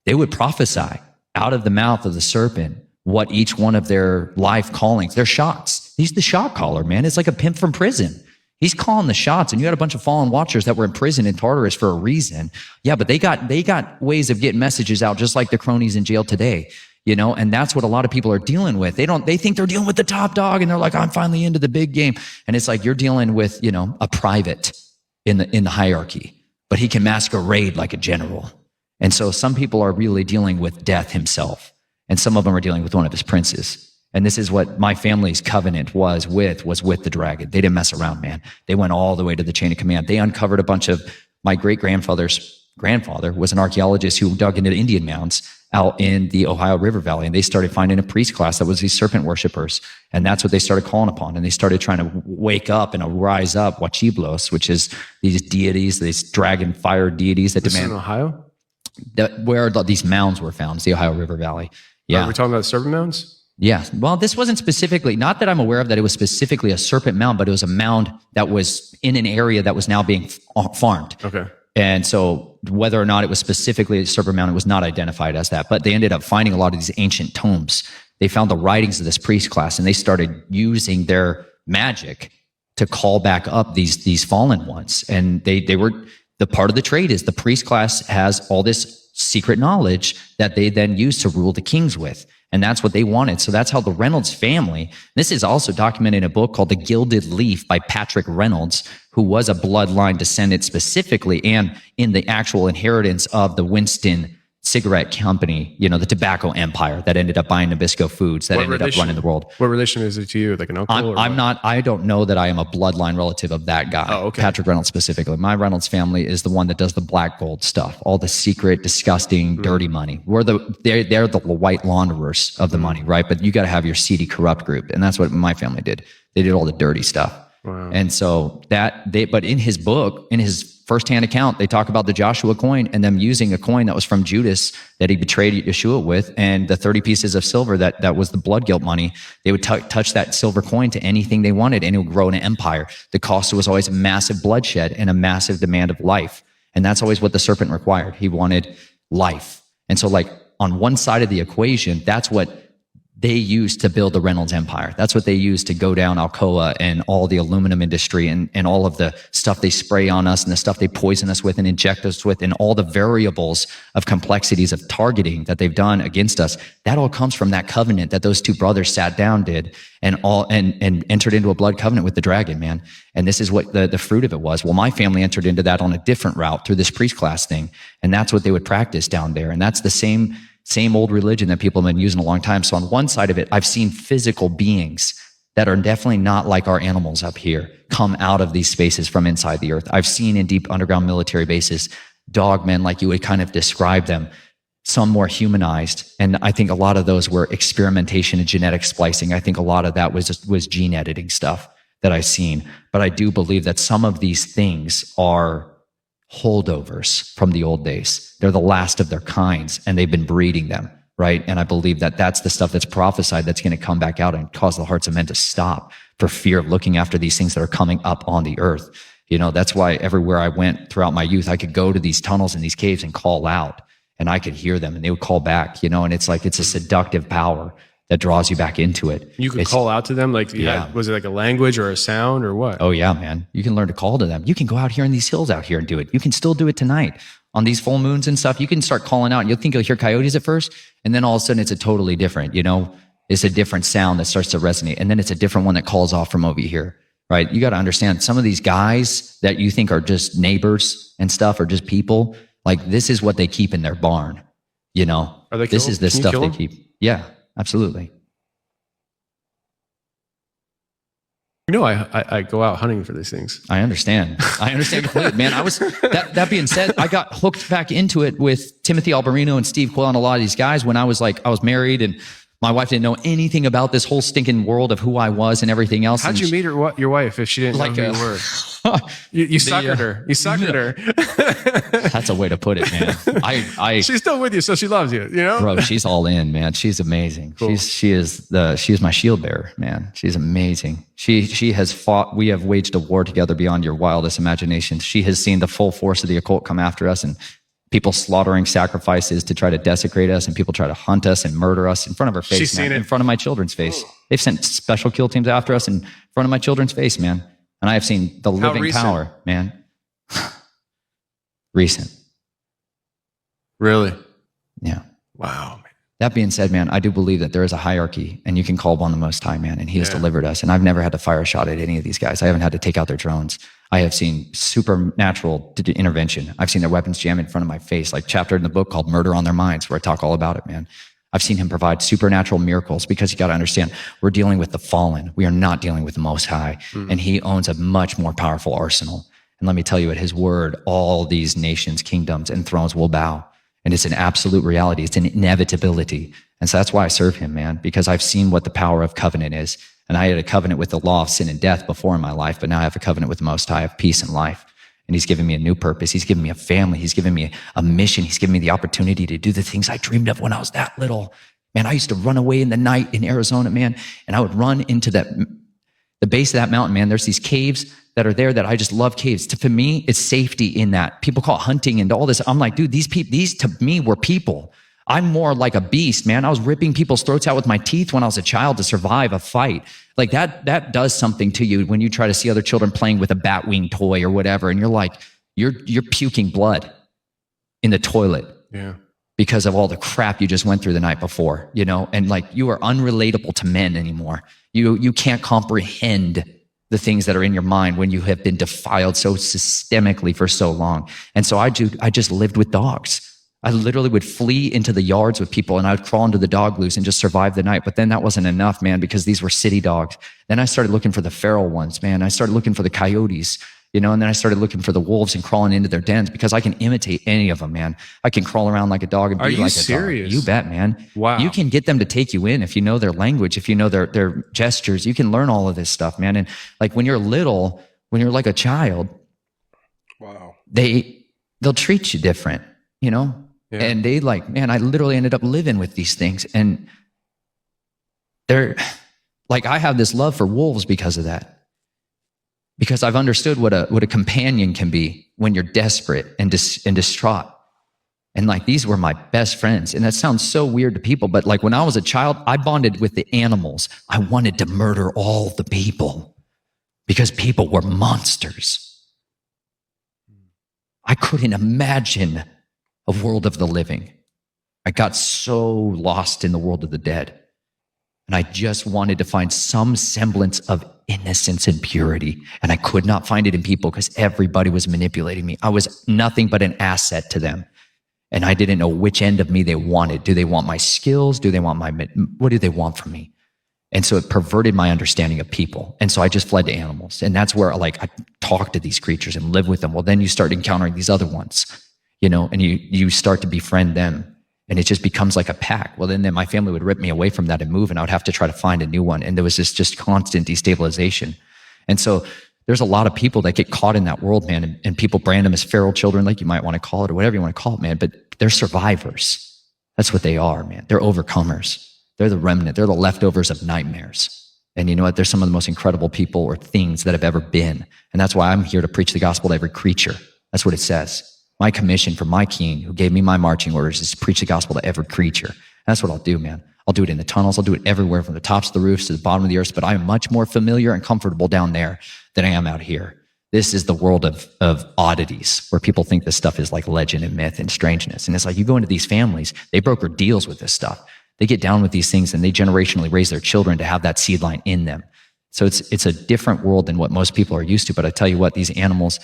they would prophesy out of the mouth of the serpent what each one of their life callings, their shots. He's the shot caller, man. It's like a pimp from prison. He's calling the shots, and you had a bunch of fallen watchers that were in prison in Tartarus for a reason. Yeah, but they got ways of getting messages out, just like the cronies in jail today, and that's what a lot of people are dealing with. They think they're dealing with the top dog, and they're like, I'm finally into the big game. And it's like, you're dealing with, a private in the hierarchy, but he can masquerade like a general. And so some people are really dealing with death himself, and some of them are dealing with one of his princes. And this is what my family's covenant was with the dragon. They didn't mess around, man. They went all the way to the chain of command. They uncovered a bunch of, my great-grandfather's grandfather was an archaeologist who dug into Indian mounds out in the Ohio River Valley. And they started finding a priest class that was these serpent worshipers. And that's what they started calling upon. And they started trying to wake up and rise up Huachiblos, which is these deities, these dragon fire deities that demand. In Ohio? Where these mounds were found, it's the Ohio River Valley. Yeah. Are we talking about serpent mounds? Yeah. Well, this wasn't specifically, not that I'm aware of that it was specifically a serpent mound, but it was a mound that was in an area that was now being farmed. Okay. And so whether or not it was specifically a serpent mound, it was not identified as that. But they ended up finding a lot of these ancient tomes. They found the writings of this priest class, and they started using their magic to call back up these fallen ones. And they were, the part of the trade is the priest class has all this secret knowledge that they then use to rule the kings with. And that's what they wanted. So that's how the Reynolds family, this is also documented in a book called The Gilded Leaf by Patrick Reynolds, who was a bloodline descendant specifically and in the actual inheritance of the Winston cigarette company, the tobacco empire that ended up buying Nabisco Foods, that ended up running the world. What relation is it to you? Like an uncle? I don't know that I am a bloodline relative of that guy. Oh, okay. Patrick Reynolds specifically. My Reynolds family is the one that does the black gold stuff, all the secret, disgusting, dirty money. They're the white launderers of the money, right? But you got to have your seedy, corrupt group. And that's what my family did. They did all the dirty stuff. Wow. And so but in his book, in his firsthand account, they talk about the Joshua coin and them using a coin that was from Judas that he betrayed Yeshua with, and the 30 pieces of silver that was the blood guilt money. They would touch that silver coin to anything they wanted, and it would grow an empire. The cost was always massive bloodshed and a massive demand of life. And that's always what the serpent required. He wanted life. And so like on one side of the equation, that's what they used to build the Reynolds empire. That's what they used to go down Alcoa and all the aluminum industry and all of the stuff they spray on us and the stuff they poison us with and inject us with and all the variables of complexities of targeting that they've done against us. That all comes from that covenant that those two brothers sat down, did, and entered into a blood covenant with the dragon, man. And this is what the fruit of it was. Well, my family entered into that on a different route through this priest class thing. And that's what they would practice down there. And that's the same old religion that people have been using a long time. So on one side of it, I've seen physical beings that are definitely not like our animals up here come out of these spaces from inside the earth. I've seen in deep underground military bases, dogmen, like you would kind of describe them, some more humanized. And I think a lot of those were experimentation and genetic splicing. I think a lot of that was gene editing stuff that I've seen. But I do believe that some of these things are holdovers from the old days. They're the last of their kinds, and they've been breeding them, right? And I believe that that's the stuff that's prophesied that's going to come back out and cause the hearts of men to stop for fear of looking after these things that are coming up on the earth. That's why everywhere I went throughout my youth, I could go to these tunnels and these caves and call out, and I could hear them, and they would call back, and it's like, it's a seductive power that draws you back into it. You could call out to them? Like, yeah. Was it like a language or a sound or what? Oh yeah, man. You can learn to call to them. You can go out here in these hills out here and do it. You can still do it tonight on these full moons and stuff. You can start calling out, and you'll think you'll hear coyotes at first. And then all of a sudden it's a totally different, it's a different sound that starts to resonate. And then it's a different one that calls off from over here, right? You got to understand, some of these guys that you think are just neighbors and stuff, or just people, like, this is what they keep in their barn. Are they this killed? is the Can you stuff kill they them? keep. Yeah, absolutely. I go out hunting for these things. I understand completely, man. That being said, I got hooked back into it with Timothy Alberino and Steve Quill and a lot of these guys when I was married and my wife didn't know anything about this whole stinking world of who I was and everything else. How'd you meet your wife if she didn't know who you were? You suckered her. You suckered her. That's a way to put it, man. She's still with you, so she loves you. Bro, she's all in, man. She's amazing. Cool. She is my shield bearer, man. She's amazing. She has fought. We have waged a war together beyond your wildest imagination. She has seen the full force of the occult come after us and people slaughtering sacrifices to try to desecrate us and people try to hunt us and murder us in front of her face. She's seen it. In front of my children's face. They've sent special kill teams after us in front of my children's face, man. And I have seen the living power, man. Recent. Really? Yeah. Wow. Man. That being said, man, I do believe that there is a hierarchy and you can call upon the Most High, man, and he has delivered us. And I've never had to fire a shot at any of these guys. I haven't had to take out their drones. I have seen supernatural intervention. I've seen their weapons jam in front of my face, like chapter in the book called Murder on Their Minds, where I talk all about it, man. I've seen him provide supernatural miracles because you got to understand, we're dealing with the fallen. We are not dealing with the Most High. And he owns a much more powerful arsenal. And let me tell you, at his word, all these nations, kingdoms, and thrones will bow. And it's an absolute reality. It's an inevitability. And so that's why I serve him, man, because I've seen what the power of covenant is. And I had a covenant with the law of sin and death before in my life, but now I have a covenant with the Most High of peace and life. And he's given me a new purpose. He's given me a family. He's given me a mission. He's given me the opportunity to do the things I dreamed of when I was that little. Man, I used to run away in the night in Arizona, man, and I would run into the base of that mountain, man. There's these caves that are there that I just love caves. For me, it's safety in that. People call it hunting and all this. I'm like, dude, these to me were people. I'm more like a beast, man. I was ripping people's throats out with my teeth when I was a child to survive a fight. Like that does something to you when you try to see other children playing with a bat wing toy or whatever. And you're like, you're puking blood in the toilet. Yeah. Because of all the crap you just went through the night before, and like you are unrelatable to men anymore. You can't comprehend the things that are in your mind when you have been defiled so systemically for so long. And so I just lived with dogs. I literally would flee into the yards with people and I would crawl into the dog loose and just survive the night. But then that wasn't enough, man, because these were city dogs. Then I started looking for the feral ones, man. I started looking for the coyotes, and then I started looking for the wolves and crawling into their dens because I can imitate any of them, man. I can crawl around like a dog and be like a dog. Are you serious? You bet, man. Wow. You can get them to take you in if you know their language, if you know their gestures. You can learn all of this stuff, man. And like when you're little, when you're like a child, wow, they'll treat you different, Yeah. And they man, I literally ended up living with these things. And they're like, I have this love for wolves because of that. Because I've understood what a companion can be when you're desperate and distraught. And like, these were my best friends. And that sounds so weird to people, but like when I was a child, I bonded with the animals. I wanted to murder all the people because people were monsters. I couldn't imagine a world of the living. I got so lost in the world of the dead. And I just wanted to find some semblance of innocence and purity. And I could not find it in people because everybody was manipulating me. I was nothing but an asset to them. And I didn't know which end of me they wanted. Do they want my skills? Do they want what do they want from me? And so it perverted my understanding of people. And so I just fled to animals. And that's where I talk to these creatures and live with them. Well, then you start encountering these other ones, and you start to befriend them. And it just becomes like a pack. Well, then my family would rip me away from that and move, and I would have to try to find a new one. And there was this just constant destabilization. And so there's a lot of people that get caught in that world, man, and people brand them as feral children, like you might want to call it, or whatever you want to call it, man. But they're survivors. That's what they are, man. They're overcomers. They're the remnant. They're the leftovers of nightmares. And you know what? They're some of the most incredible people or things that have ever been. And that's why I'm here to preach the gospel to every creature. That's what it says. My commission from my king, who gave me my marching orders, is to preach the gospel to every creature. And that's what I'll do, man. I'll do it in the tunnels. I'll do it everywhere, from the tops of the roofs to the bottom of the earth. But I am much more familiar and comfortable down there than I am out here. This is the world of oddities, where people think this stuff is like legend and myth and strangeness. And it's like, you go into these families, they broker deals with this stuff. They get down with these things and they generationally raise their children to have that seed line in them. So it's a different world than what most people are used to. But I tell you what, these animals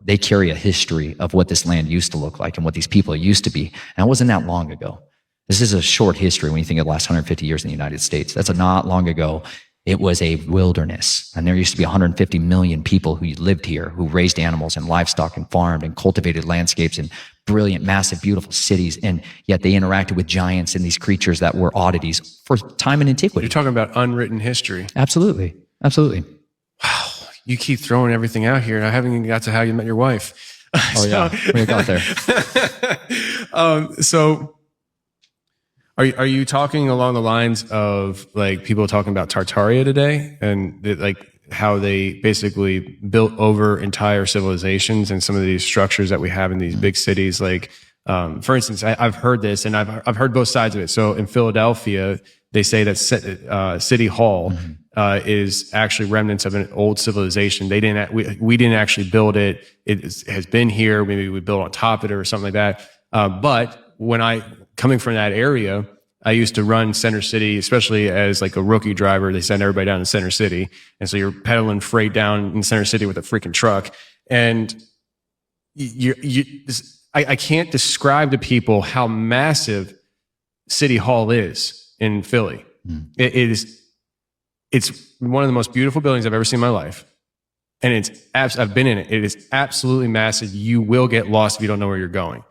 they carry a history of what this land used to look like and what these people used to be. And it wasn't that long ago. This is a short history when you think of the last 150 years in the United States. That's not long ago it was a wilderness. And there used to be 150 million people who lived here, who raised animals and livestock and farmed and cultivated landscapes and brilliant, massive, beautiful cities. And yet they interacted with giants and these creatures that were oddities for time in antiquity. You're talking about unwritten history. Absolutely. Absolutely. Wow. You keep throwing everything out here, and I haven't even got to how you met your wife. Oh, yeah. We got there. So are you talking along the lines of like people talking about Tartaria today and like how they basically built over entire civilizations and some of these structures that we have in these big cities? Like, for instance, I've heard this and I've heard both sides of it. So in Philadelphia, they say that City Hall is actually remnants of an old civilization. We didn't actually build it. Has been here. Maybe we built on top of it or something like that. But when coming from that area, I used to run Center City, especially as like a rookie driver. They send everybody down to Center City. And so you're peddling freight down in Center City with a freaking truck. And I can't describe to people how massive City Hall is in Philly. It's one of the most beautiful buildings I've ever seen in my life. And I've been in it. It is absolutely massive. You will get lost if you don't know where you're going.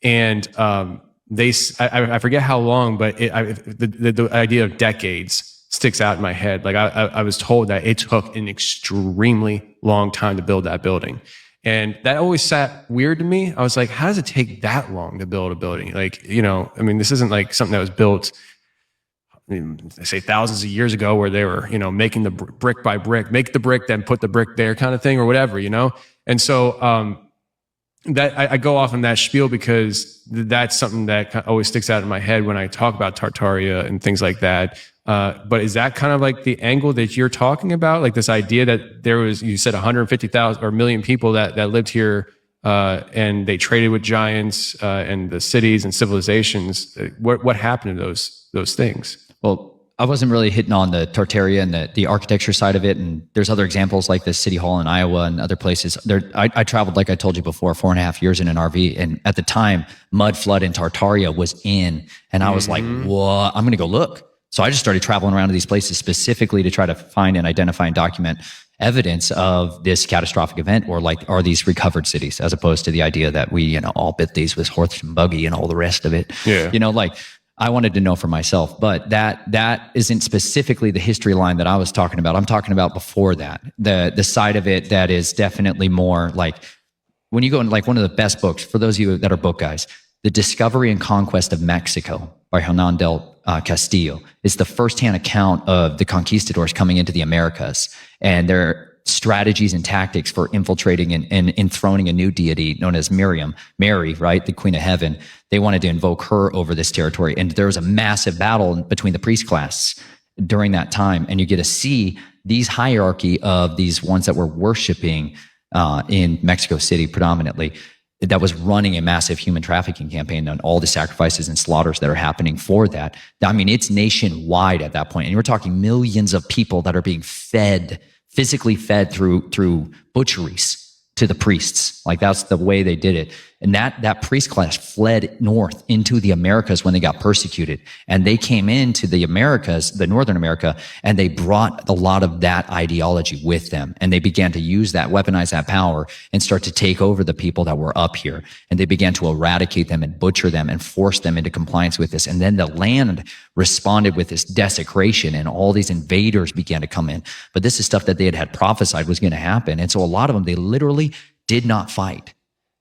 And I forget how long, but the idea of decades sticks out in my head. Like I was told that it took an extremely long time to build that building. And that always sat weird to me. I was like, how does it take that long to build a building? Like, this isn't like something that was built, I say thousands of years ago where they were, making the brick by brick, make the brick, then put the brick there kind of thing or whatever, And so, that I go off on that spiel because that's something that always sticks out in my head when I talk about Tartaria and things like that. But is that kind of like the angle that you're talking about? Like this idea that there was, you said 150,000 or million people that lived here, and they traded with giants, and the cities and civilizations. What happened to those things? Well, I wasn't really hitting on the Tartaria and the architecture side of it. And there's other examples like the City Hall in Iowa and other places. I traveled, like I told you before, 4.5 years in an RV. And at the time, mud flood in Tartaria was in. And I was like, what? I'm going to go look. So I just started traveling around to these places specifically to try to find and identify and document evidence of this catastrophic event, or like, are these recovered cities, as opposed to the idea that we, all bit these with horse and buggy and all the rest of it. Yeah. I wanted to know for myself, but that isn't specifically the history line that I was talking about. I'm talking about before that, the side of it that is definitely more like when you go in, like one of the best books for those of you that are book guys, The Discovery and Conquest of Mexico by Hernan del Castillo is the firsthand account of the conquistadors coming into the Americas and their strategies and tactics for infiltrating and enthroning a new deity known as Mary, right? The Queen of Heaven. They wanted to invoke her over this territory. And there was a massive battle between the priest class during that time. And you get to see these hierarchy of these ones that were worshiping in Mexico City predominantly, that was running a massive human trafficking campaign on all the sacrifices and slaughters that are happening for that. I mean, it's nationwide at that point. And we're talking millions of people that are being physically fed through butcheries to the priests. Like that's the way they did it. And that priest class fled north into the Americas when they got persecuted. And they came into the Americas, the Northern America, and they brought a lot of that ideology with them. And they began to use that, weaponize that power, and start to take over the people that were up here. And they began to eradicate them and butcher them and force them into compliance with this. And then the land responded with this desecration, and all these invaders began to come in. But this is stuff that they had prophesied was going to happen. And so a lot of them, they literally did not fight.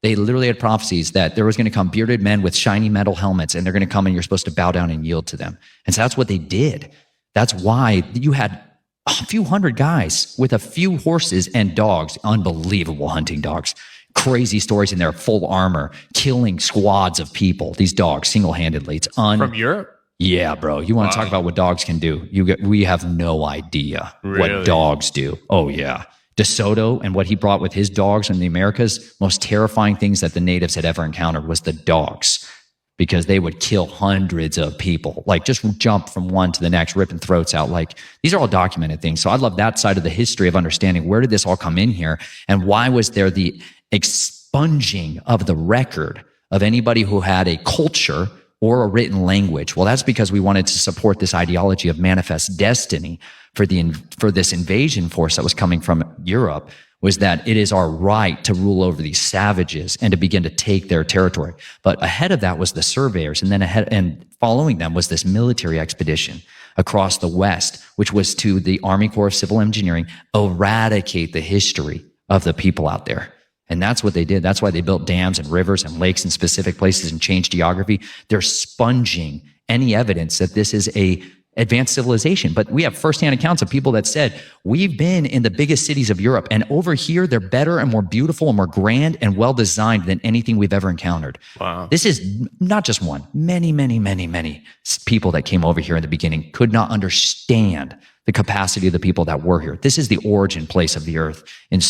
They literally had prophecies that there was going to come bearded men with shiny metal helmets, and they're going to come and you're supposed to bow down and yield to them. And so that's what they did. That's why you had a few hundred guys with a few horses and dogs, unbelievable hunting dogs, crazy stories in there, full armor, killing squads of people, these dogs single-handedly. It's From Europe? Yeah, bro. You want to talk about what dogs can do? We have no idea what dogs do. Oh, yeah. De Soto and what he brought with his dogs in the Americas, most terrifying things that the natives had ever encountered was the dogs, because they would kill hundreds of people, like just jump from one to the next, ripping throats out. Like these are all documented things. So I love that side of the history of understanding where did this all come in here, and why was there the expunging of the record of anybody who had a culture or a written language? Well, that's because we wanted to support this ideology of manifest destiny for this invasion force that was coming from Europe was that it is our right to rule over these savages and to begin to take their territory. But ahead of that was the surveyors, and then and following them was this military expedition across the West, which was to the Army Corps of Civil Engineering, eradicate the history of the people out there. And that's what they did. That's why they built dams and rivers and lakes in specific places and changed geography. They're sponging any evidence that this is a advanced civilization. But we have firsthand accounts of people that said, we've been in the biggest cities of Europe, and over here, they're better and more beautiful and more grand and well-designed than anything we've ever encountered. Wow. This is not just one. Many, many, many, many people that came over here in the beginning could not understand the capacity of the people that were here. This is the origin place of the earth in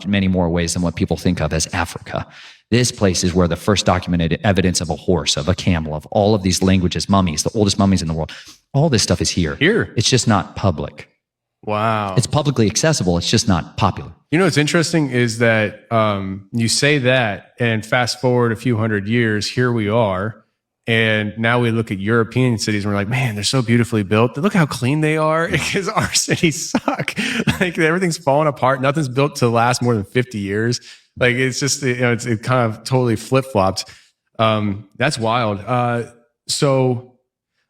many more ways than what people think of as Africa. This place is where the first documented evidence of a horse, of a camel, of all of these languages, mummies, the oldest mummies in the world. All this stuff is here. Here. It's just not public. Wow. It's publicly accessible. It's just not popular. You know what's interesting is that you say that, and fast forward a few hundred years, here we are. And now we look at European cities and we're like, man, they're so beautifully built. Look how clean they are, because our cities suck. Like everything's falling apart. Nothing's built to last more than 50 years. Like it's just, it's kind of totally flip-flopped. That's wild. So,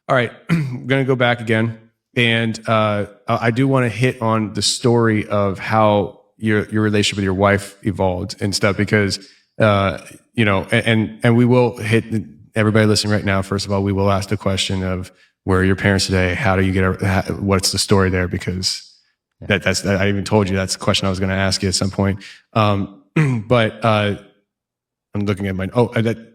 all right, I'm going to go back again. And I do want to hit on the story of how your relationship with your wife evolved and stuff, because, and we will hit everybody listening right now. First of all, we will ask the question of where are your parents today? How do you what's the story there? Because I even told you that's the question I was going to ask you at some point. But I'm looking at mine.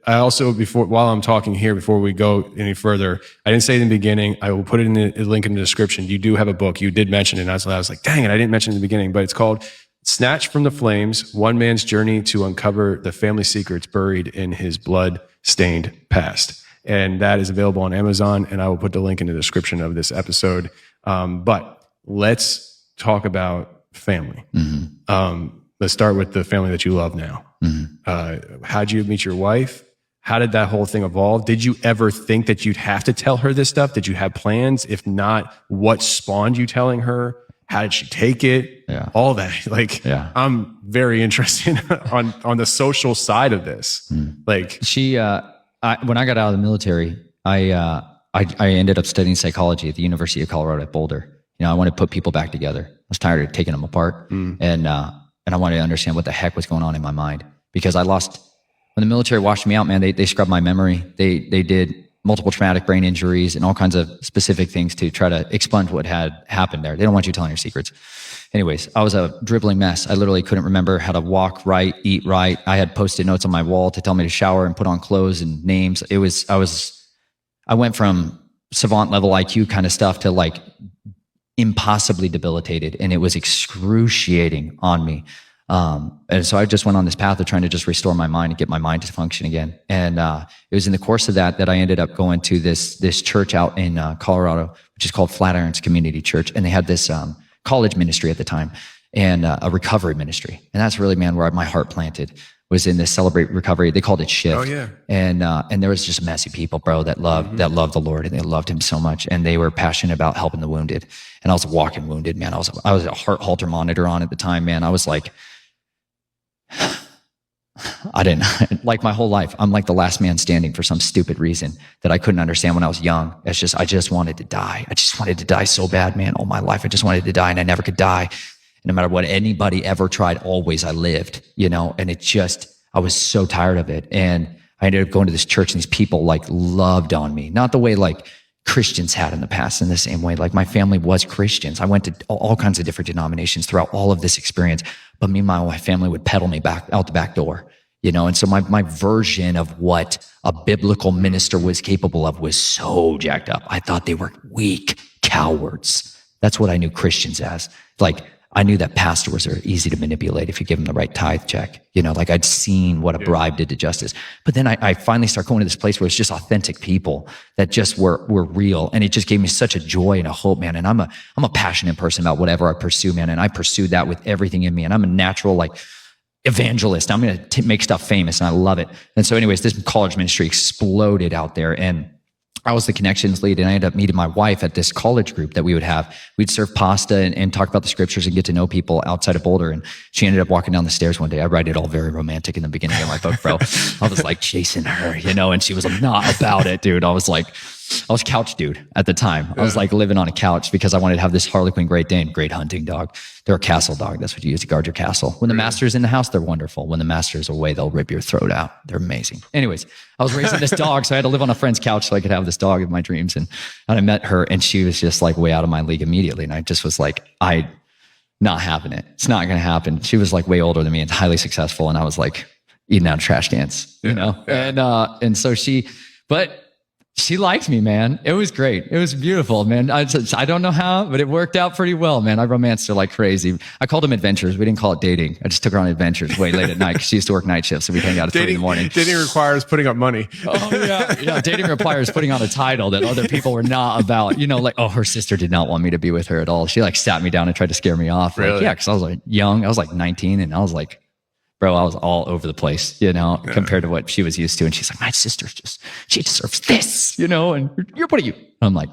I also, while I'm talking here, before we go any further, I didn't say it in the beginning. I will put it in the link in the description. You do have a book. You did mention it. And I was like, dang it, I didn't mention it in the beginning, but it's called Snatched from the Flames, One Man's Journey to Uncover the Family Secrets Buried in His Blood-Stained Past. And that is available on Amazon, and I will put the link in the description of this episode. But let's talk about family. Mm-hmm. Let's start with the family that you love now. Mm-hmm. How'd you meet your wife? How did that whole thing evolve? Did you ever think that you'd have to tell her this stuff? Did you have plans? If not, what spawned you telling her? How did she take it? Yeah. All that. I'm very interested on the social side of this. Like she, when I got out of the military, I ended up studying psychology at the University of Colorado at Boulder. I wanted to put people back together. I was tired of taking them apart. And I wanted to understand what the heck was going on in my mind, because when the military washed me out, man, they scrubbed my memory. They did multiple traumatic brain injuries and all kinds of specific things to try to expunge what had happened there. They don't want you telling your secrets. Anyways, I was a dribbling mess. I literally couldn't remember how to walk right, eat right. I had Post-it notes on my wall to tell me to shower and put on clothes and names. I went from savant level IQ kind of stuff to like impossibly debilitated, and it was excruciating on me. And so I just went on this path of trying to just restore my mind and get my mind to function again. And it was in the course of that I ended up going to this church out in Colorado, which is called Flatirons Community Church. And they had this college ministry at the time, and a recovery ministry. And that's really, man, where my heart planted, was in this Celebrate Recovery. They called it Shift. Oh, yeah. And there was just messy people, bro, that loved the Lord, and they loved Him so much. And they were passionate about helping the wounded. And I was walking wounded, man. I was a heart halter monitor on at the time, man. I was like, I didn't like my whole life. I'm like the last man standing for some stupid reason that I couldn't understand when I was young. I just wanted to die. I just wanted to die so bad, man. All my life, I just wanted to die, and I never could die. And no matter what anybody ever tried, always I lived, and I was so tired of it. And I ended up going to this church, and these people like loved on me, not the way like Christians had in the past, in the same way. Like my family was Christians. I went to all kinds of different denominations throughout all of this experience, but me and my family would pedal me back out the back door, And so my version of what a biblical minister was capable of was so jacked up. I thought they were weak cowards. That's what I knew Christians as. Like I knew that pastors are easy to manipulate if you give them the right tithe check. Like I'd seen what a bribe did to justice. But then I finally start going to this place where it's just authentic people that just were real. And it just gave me such a joy and a hope, man. And I'm a passionate person about whatever I pursue, man. And I pursued that with everything in me. And I'm a natural like evangelist. I'm going to make stuff famous, and I love it. And so anyways, this college ministry exploded out there. And I was the connections lead, and I ended up meeting my wife at this college group that we would have. We'd serve pasta and talk about the scriptures and get to know people outside of Boulder. And she ended up walking down the stairs one day. I write it all very romantic in the beginning of my book, bro. I was like chasing her, you know, and she was not about it, dude. I was couch dude at the time. I was like living on a couch because I wanted to have this Harlequin Great Dane, great hunting dog. They're a castle dog. That's what you use to guard your castle. When the master's in the house, they're wonderful. When the master's away, they'll rip your throat out. They're amazing. Anyways, I was raising this dog, so I had to live on a friend's couch so I could have this dog in my dreams. And I met her, and she was just like way out of my league immediately. And I just was like, not having it. It's not going to happen. She was like way older than me and highly successful. And I was like eating out of trash cans, you know? Yeah. And so but she liked me, man. It was great. It was beautiful, man. I don't know how, but it worked out pretty well, man. I romanced her like crazy. I called them adventures. We didn't call it dating. I just took her on adventures way late at night because she used to work night shifts, so we'd hang out at 3 in the morning. Dating requires putting up money. Oh, yeah. Yeah. Dating requires putting on a title that other people were not about. You know, like, oh, her sister did not want me to be with her at all. She like sat me down and tried to scare me off. Really? Like, yeah, because I was like young. I was like 19, and I was like, bro, I was all over the place, you know, compared to what she was used to. And she's like, my sister's she deserves this, you know, and what are you? I'm like,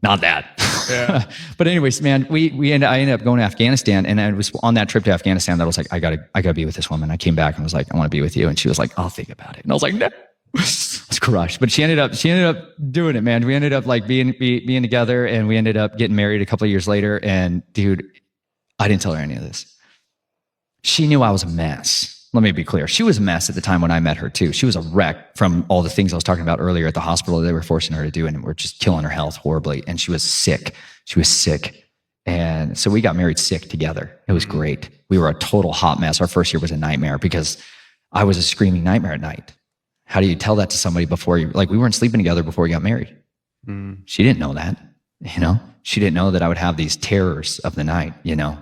not that. Yeah. But anyways, man, I ended up going to Afghanistan, and I was on that trip to Afghanistan that I was like, I gotta be with this woman. I came back and was like, I want to be with you. And she was like, I'll think about it. And I was like, no. I was crushed. But she ended up doing it, man. We ended up like being together, and we ended up getting married a couple of years later. And dude, I didn't tell her any of this. She knew I was a mess. Let me be clear. She was a mess at the time when I met her too. She was a wreck from all the things I was talking about earlier at the hospital they were forcing her to do, and were just killing her health horribly. And she was sick. And so we got married sick together. It was great. We were a total hot mess. Our first year was a nightmare because I was a screaming nightmare at night. How do you tell that to somebody before you, like, we weren't sleeping together before we got married. She didn't know that, you know? She didn't know that I would have these terrors of the night, you know?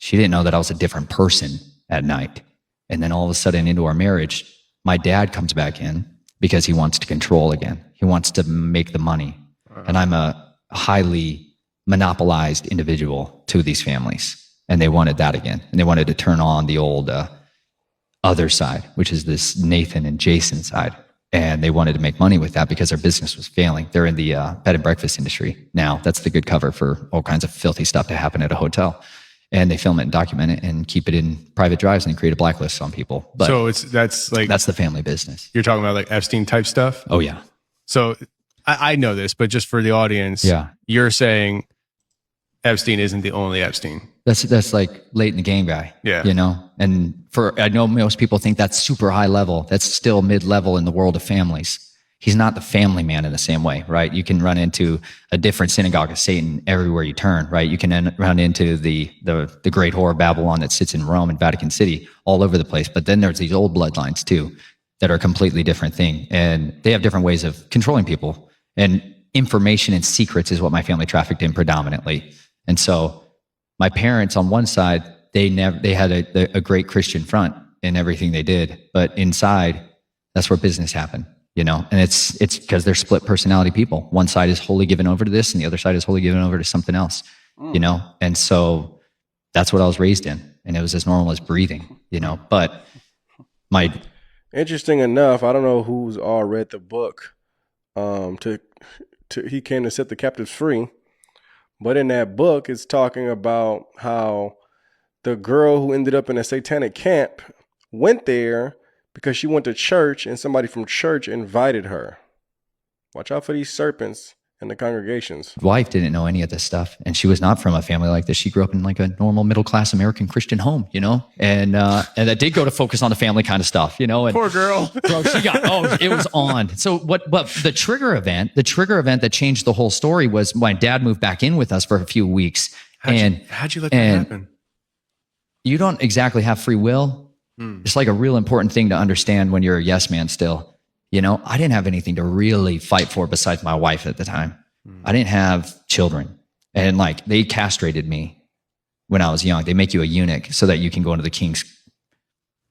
She didn't know that I was a different person at night. And then all of a sudden into our marriage, my dad comes back in because he wants to control again. He wants to make the money. And I'm a highly monopolized individual to these families. And they wanted that again. And they wanted to turn on the old other side, which is this Nathan and Jason side. And they wanted to make money with that because their business was failing. They're in the bed and breakfast industry now. That's the good cover for all kinds of filthy stuff to happen at a hotel. And they film it and document it and keep it in private drives and create a blacklist on people. But so that's the family business. You're talking about like Epstein type stuff? Oh yeah. So I know this, but just for the audience, you're saying Epstein isn't the only Epstein. That's like late in the game guy. Yeah. You know, and I know most people think that's super high level. That's still mid-level in the world of families. He's not the family man in the same way, right? You can run into a different synagogue of Satan everywhere you turn, right? You can run into the great whore of Babylon that sits in Rome and Vatican City all over the place. But then there's these old bloodlines too that are a completely different thing. And they have different ways of controlling people. And information and secrets is what my family trafficked in predominantly. And so my parents on one side, they had a great Christian front in everything they did. But inside, that's where business happened. You know, and it's because they're split personality people. One side is wholly given over to this, and the other side is wholly given over to something else. You know, and so that's what I was raised in, and it was as normal as breathing. You know, but interesting enough, I don't know who's all read the book. He came to set the captives free, but in that book, it's talking about how the girl who ended up in a satanic camp went there because she went to church and somebody from church invited her. Watch out for these serpents in the congregations. Wife didn't know any of this stuff, and she was not from a family like this. She grew up in like a normal middle-class American Christian home, you know, and that did go to focus on the family kind of stuff, you know. And poor girl, bro, it was on. So what the trigger event that changed the whole story was my dad moved back in with us for a few weeks. How'd you let that happen? You don't exactly have free will. It's like a real important thing to understand when you're a yes man still. You know, I didn't have anything to really fight for besides my wife at the time. I didn't have children. And like they castrated me when I was young. They make you a eunuch so that you can go into the king's.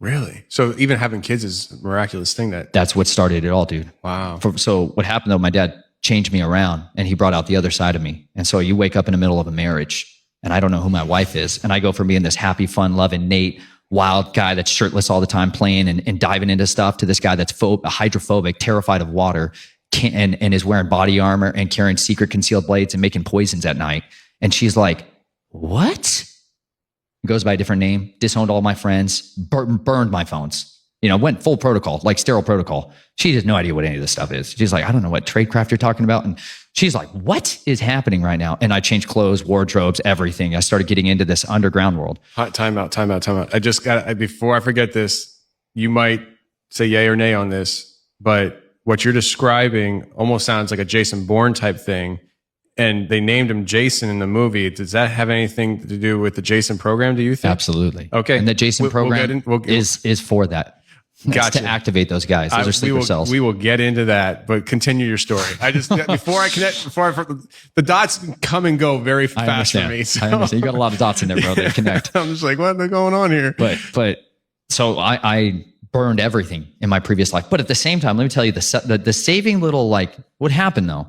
Really? So even having kids is a miraculous thing. That's what started it all, dude. Wow. So what happened though, my dad changed me around and he brought out the other side of me. And so you wake up in the middle of a marriage and I don't know who my wife is. And I go from being this happy, fun, loving Nate, wild guy that's shirtless all the time playing and diving into stuff to this guy that's hydrophobic, terrified of water, and is wearing body armor and carrying secret concealed blades and making poisons at night. And she's like, what? Goes by a different name, disowned all my friends, burned my phones. Went full protocol, like sterile protocol. She has no idea what any of this stuff is. She's like, I don't know what tradecraft you're talking about. And she's like, what is happening right now? And I changed clothes, wardrobes, everything. I started getting into this underground world. Time out. I just got, before I forget this, you might say yay or nay on this, but what you're describing almost sounds like a Jason Bourne type thing. And they named him Jason in the movie. Does that have anything to do with the Jason program, do you think? Absolutely. Okay. And the Jason program is for that. Gotcha. To activate those guys. Those are sleeper cells. We will get into that, but continue your story. I just, the dots come and go very fast for me. So. I understand. You got a lot of dots in there, bro. They connect. I'm just like, what's going on here? But so I burned everything in my previous life. But at the same time, let me tell you the saving little, what happened though?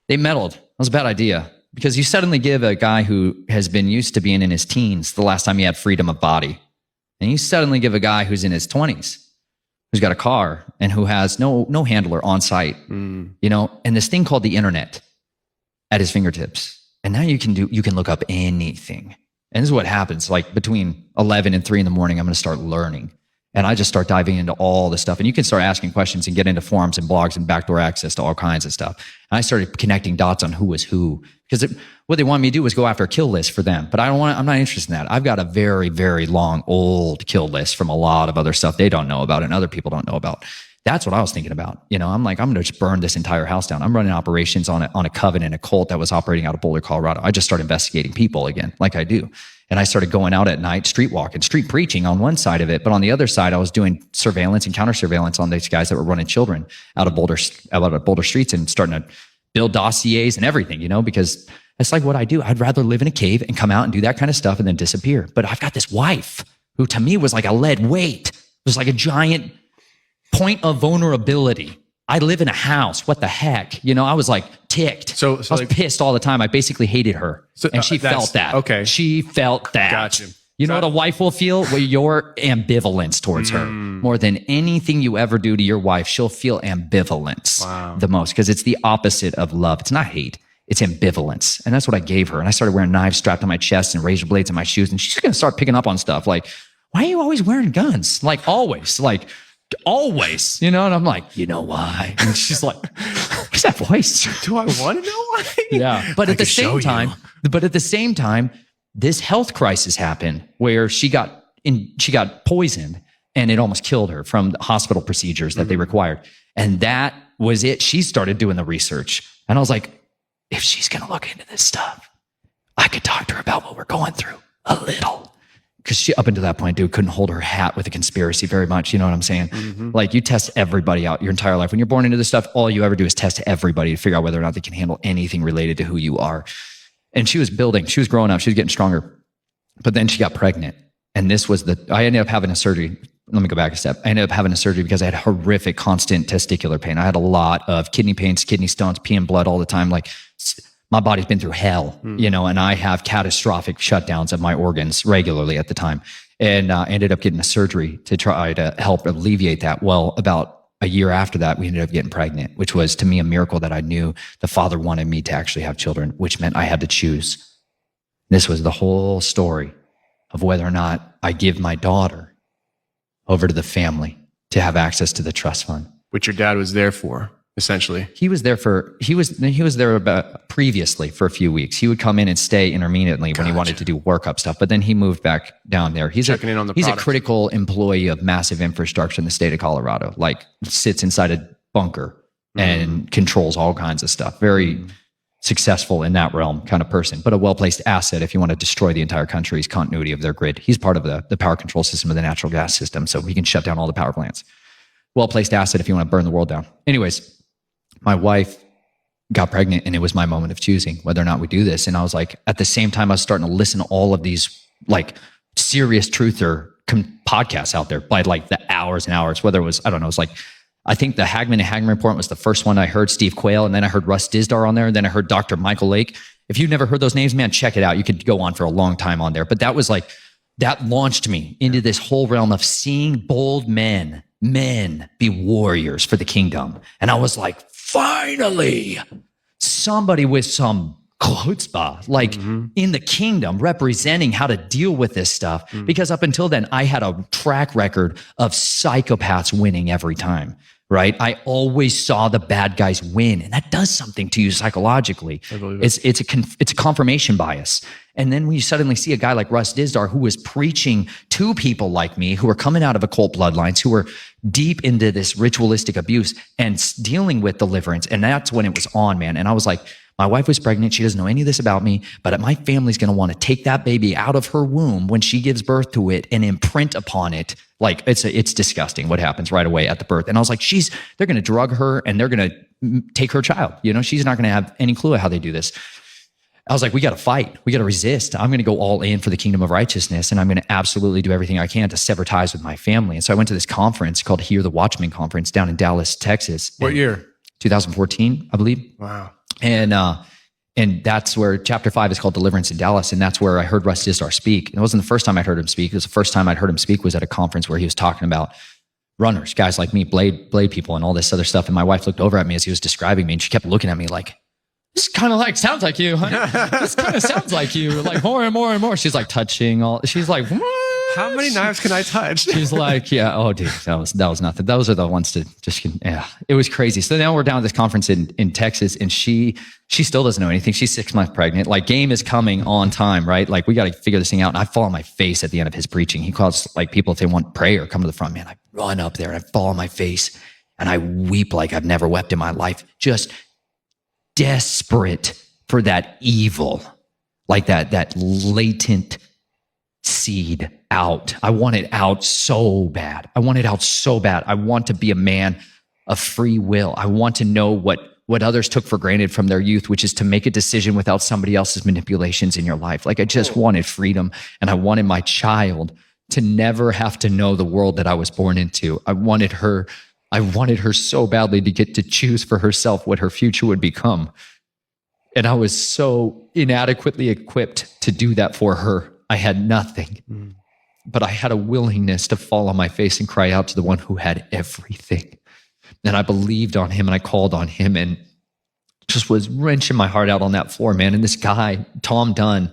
They meddled. That was a bad idea, because you suddenly give a guy who has been used to being in his teens the last time he had freedom of body. And you suddenly give a guy who's in his 20s, who's got a car and who has no handler on site, and this thing called the internet at his fingertips. And now you can look up anything. And this is what happens. Like between 11 and 3 in the morning, I'm going to start learning. And I just start diving into all this stuff. And you can start asking questions and get into forums and blogs and backdoor access to all kinds of stuff. And I started connecting dots on who was who, because what they wanted me to do was go after a kill list for them. But I'm not interested in that. I've got a very, very long, old kill list from a lot of other stuff they don't know about and other people don't know about. That's what I was thinking about. I'm like, I'm going to just burn this entire house down. I'm running operations on a coven and a cult that was operating out of Boulder, Colorado. I just started investigating people again, like I do. And I started going out at night, street walking, street preaching on one side of it. But on the other side, I was doing surveillance and counter surveillance on these guys that were running children out of Boulder streets and starting to build dossiers and everything, because it's like what I do. I'd rather live in a cave and come out and do that kind of stuff and then disappear. But I've got this wife who to me was like a lead weight. It was like a giant point of vulnerability. I live in a house. What the heck? I was like ticked. So I was pissed all the time. I basically hated her. And she felt that. Okay. She felt that. Gotcha. You know what a wife will feel? Well, your ambivalence towards her. More than anything you ever do to your wife, she'll feel ambivalence the most, because it's the opposite of love. It's not hate. It's ambivalence. And that's what I gave her. And I started wearing knives strapped on my chest and razor blades in my shoes. And she's going to start picking up on stuff like, why are you always wearing guns? Always. Always, and I'm like, you know why? And she's like, what's that voice? Do I want to know why? Yeah. But at the same time, this health crisis happened where she got poisoned and it almost killed her from the hospital procedures that they required. And that was it. She started doing the research. And I was like, if she's going to look into this stuff, I could talk to her about what we're going through a little. Because she, up until that point, dude, couldn't hold her hat with a conspiracy very much. You know what I'm saying? You test everybody out your entire life. When you're born into this stuff, all you ever do is test everybody to figure out whether or not they can handle anything related to who you are. And she was growing up, she was getting stronger. But then she got pregnant. And I ended up having a surgery. Let me go back a step. I ended up having a surgery because I had horrific, constant testicular pain. I had a lot of kidney pains, kidney stones, peeing blood all the time. My body's been through hell, and I have catastrophic shutdowns of my organs regularly at the time. And ended up getting a surgery to try to help alleviate that. Well, about a year after that, we ended up getting pregnant, which was to me a miracle that I knew the Father wanted me to actually have children, which meant I had to choose. This was the whole story of whether or not I give my daughter over to the family to have access to the trust fund. Which your dad was there for. Essentially, he was there about previously for a few weeks. He would come in and stay intermittently when he wanted to do workup stuff. But then he moved back down there. He's a critical employee of massive infrastructure in the state of Colorado. Sits inside a bunker and controls all kinds of stuff. Very successful in that realm kind of person, but a well-placed asset if you want to destroy the entire country's continuity of their grid. He's part of the power control system of the natural gas system, so he can shut down all the power plants. Well-placed asset if you want to burn the world down. Anyways. My wife got pregnant and it was my moment of choosing whether or not we do this. And I was like, at the same time, I was starting to listen to all of these serious truther podcasts out there by the hours and hours, whether it was, I don't know, I think the Hagman and Hagman Report was the first one I heard, Steve Quayle. And then I heard Russ Dizdar on there. And then I heard Dr. Michael Lake. If you've never heard those names, man, check it out. You could go on for a long time on there, but that was that launched me into this whole realm of seeing bold men be warriors for the kingdom. And I was like, finally, somebody with some chutzpah, like in the kingdom, representing how to deal with this stuff. Because up until then, I had a track record of psychopaths winning every time, right? I always saw the bad guys win, and that does something to you psychologically. It's a confirmation bias. And then when you suddenly see a guy like Russ Dizdar, who was preaching to people like me, who are coming out of occult bloodlines, who were deep into this ritualistic abuse and dealing with deliverance. And that's when it was on, man. And I was like, my wife was pregnant. She doesn't know any of this about me, but my family's going to want to take that baby out of her womb when she gives birth to it and imprint upon it. Like it's disgusting what happens right away at the birth. And I was like, they're going to drug her and they're going to take her child. You know, she's not going to have any clue how they do this. I was like, we got to fight. We got to resist. I'm going to go all in for the kingdom of righteousness. And I'm going to absolutely do everything I can to sever ties with my family. And so I went to this conference called Hear the Watchman conference down in Dallas, Texas. What year? 2014, I believe. Wow. And that's where chapter 5 is called Deliverance in Dallas. And that's where I heard Russ Dizdar speak. It wasn't the first time I'd heard him speak. It was the first time I'd heard him speak was at a conference where he was talking about runners, guys like me, blade people and all this other stuff. And my wife looked over at me as he was describing me and she kept looking at me like, this kind of like sounds like you. This kind of sounds like you, like more and more and more. She's like touching all. She's like, what? How many knives can I touch? She's like, yeah. Oh, dude, that was nothing. Those are the ones to just, yeah. It was crazy. So now we're down at this conference in Texas, and she still doesn't know anything. She's 6 months pregnant. Like game is coming on time, right? Like we got to figure this thing out. And I fall on my face at the end of his preaching. He calls like people if they want prayer, come to the front. Man, I run up there and I fall on my face and I weep like I've never wept in my life. Just desperate for that evil, like that latent seed out. I want it out so bad. I want to be a man of free will. I want to know what others took for granted from their youth, which is to make a decision without somebody else's manipulations in your life. Like I just wanted freedom, and I wanted my child to never have to know the world that I was born into. I wanted her so badly to get to choose for herself what her future would become. And I was so inadequately equipped to do that for her. I had nothing, but I had a willingness to fall on my face and cry out to the one who had everything. And I believed on him and I called on him and just was wrenching my heart out on that floor, man. And this guy, Tom Dunn,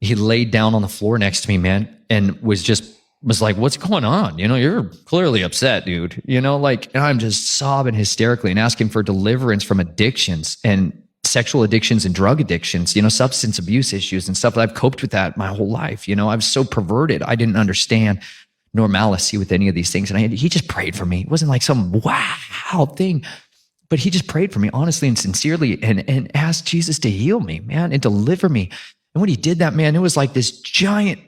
he laid down on the floor next to me, man, and was like, what's going on? You know, you're clearly upset, dude. You know, like, and I'm just sobbing hysterically and asking for deliverance from addictions and sexual addictions and drug addictions, you know, substance abuse issues and stuff. I've coped with that my whole life. You know, I was so perverted. I didn't understand normalcy with any of these things. And he just prayed for me. It wasn't like some wow thing, but he just prayed for me honestly and sincerely and asked Jesus to heal me, man, and deliver me. And when he did that, man, it was like this giant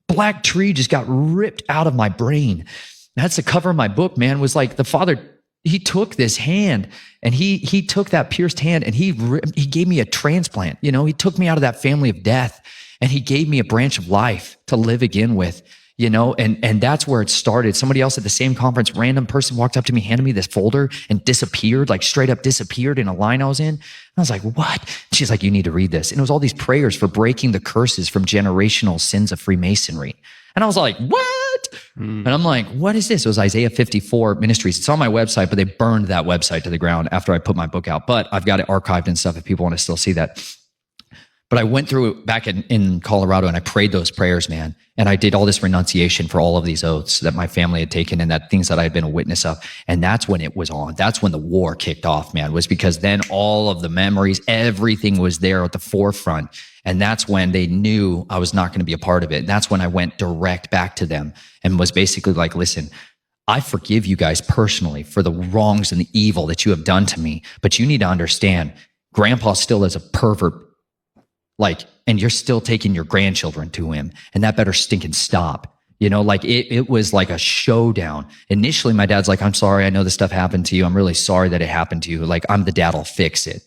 black tree just got ripped out of my brain. That's the cover of my book, man, was like the Father, he took this hand and he took that pierced hand and he gave me a transplant. You know, he took me out of that family of death and he gave me a branch of life to live again with, you know, and that's where it started. Somebody else at the same conference, random person walked up to me, handed me this folder and disappeared, like straight up disappeared in a line I was in. And I was like, what? She's like, you need to read this. And it was all these prayers for breaking the curses from generational sins of Freemasonry. And I was like, what? And I'm like, what is this? It was Isaiah 54 Ministries. It's on my website, but they burned that website to the ground after I put my book out. But I've got it archived and stuff if people want to still see that. But I went through it back in Colorado and I prayed those prayers, man. And I did all this renunciation for all of these oaths that my family had taken and that things that I had been a witness of. And that's when it was on. That's when the war kicked off, man, was because then all of the memories, everything was there at the forefront. And that's when they knew I was not going to be a part of it. And that's when I went direct back to them and was basically like, listen, I forgive you guys personally for the wrongs and the evil that you have done to me. But you need to understand, Grandpa still is a pervert. Like, and you're still taking your grandchildren to him, and that better stinking stop. You know, like it was like a showdown. Initially, my dad's like, I'm sorry, I know this stuff happened to you. I'm really sorry that it happened to you. Like, I'm the dad, I'll fix it.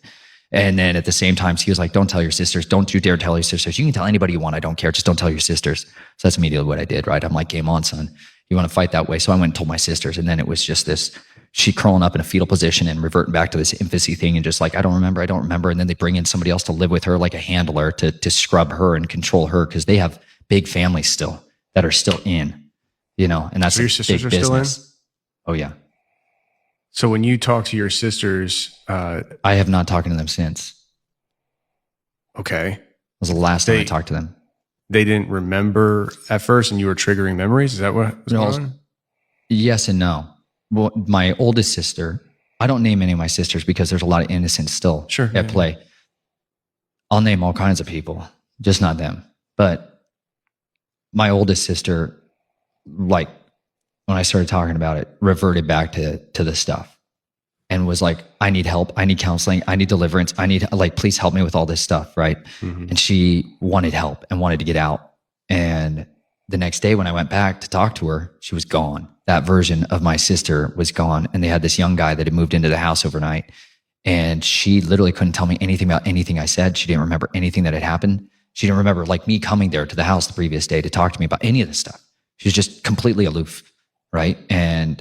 And then at the same time, he was like, don't tell your sisters. Don't you dare tell your sisters. You can tell anybody you want. I don't care. Just don't tell your sisters. So that's immediately what I did, right? I'm like, game on, son. You want to fight that way? So I went and told my sisters. And then it was just this, she crawling up in a fetal position and reverting back to this infancy thing and just like, I don't remember. And then they bring in somebody else to live with her, like a handler to scrub her and control her because they have big families still that are still in, and that's So your a sisters big are still in? business. Oh yeah. So when you talk to your sisters, I have not talked to them since. okay, It was the last time I talked to them. they didn't remember at first, and you were triggering memories. Is that what was No, going on? Yes and no. Well, my oldest sister, I don't name any of my sisters because there's a lot of innocence still at play. I'll name all kinds of people, just not them. But my oldest sister, like when I started talking about it, reverted back to the stuff and was like, I need help. I need counseling. I need deliverance. I need, like, please help me with all this stuff. Right. And she wanted help and wanted to get out. And the next day when I went back to talk to her, she was gone. That version of my sister was gone. And they had this young guy that had moved into the house overnight. And she literally couldn't tell me anything about anything I said. She didn't remember anything that had happened. She didn't remember like me coming there to the house the previous day to talk to me about any of this stuff. She was just completely aloof. Right. And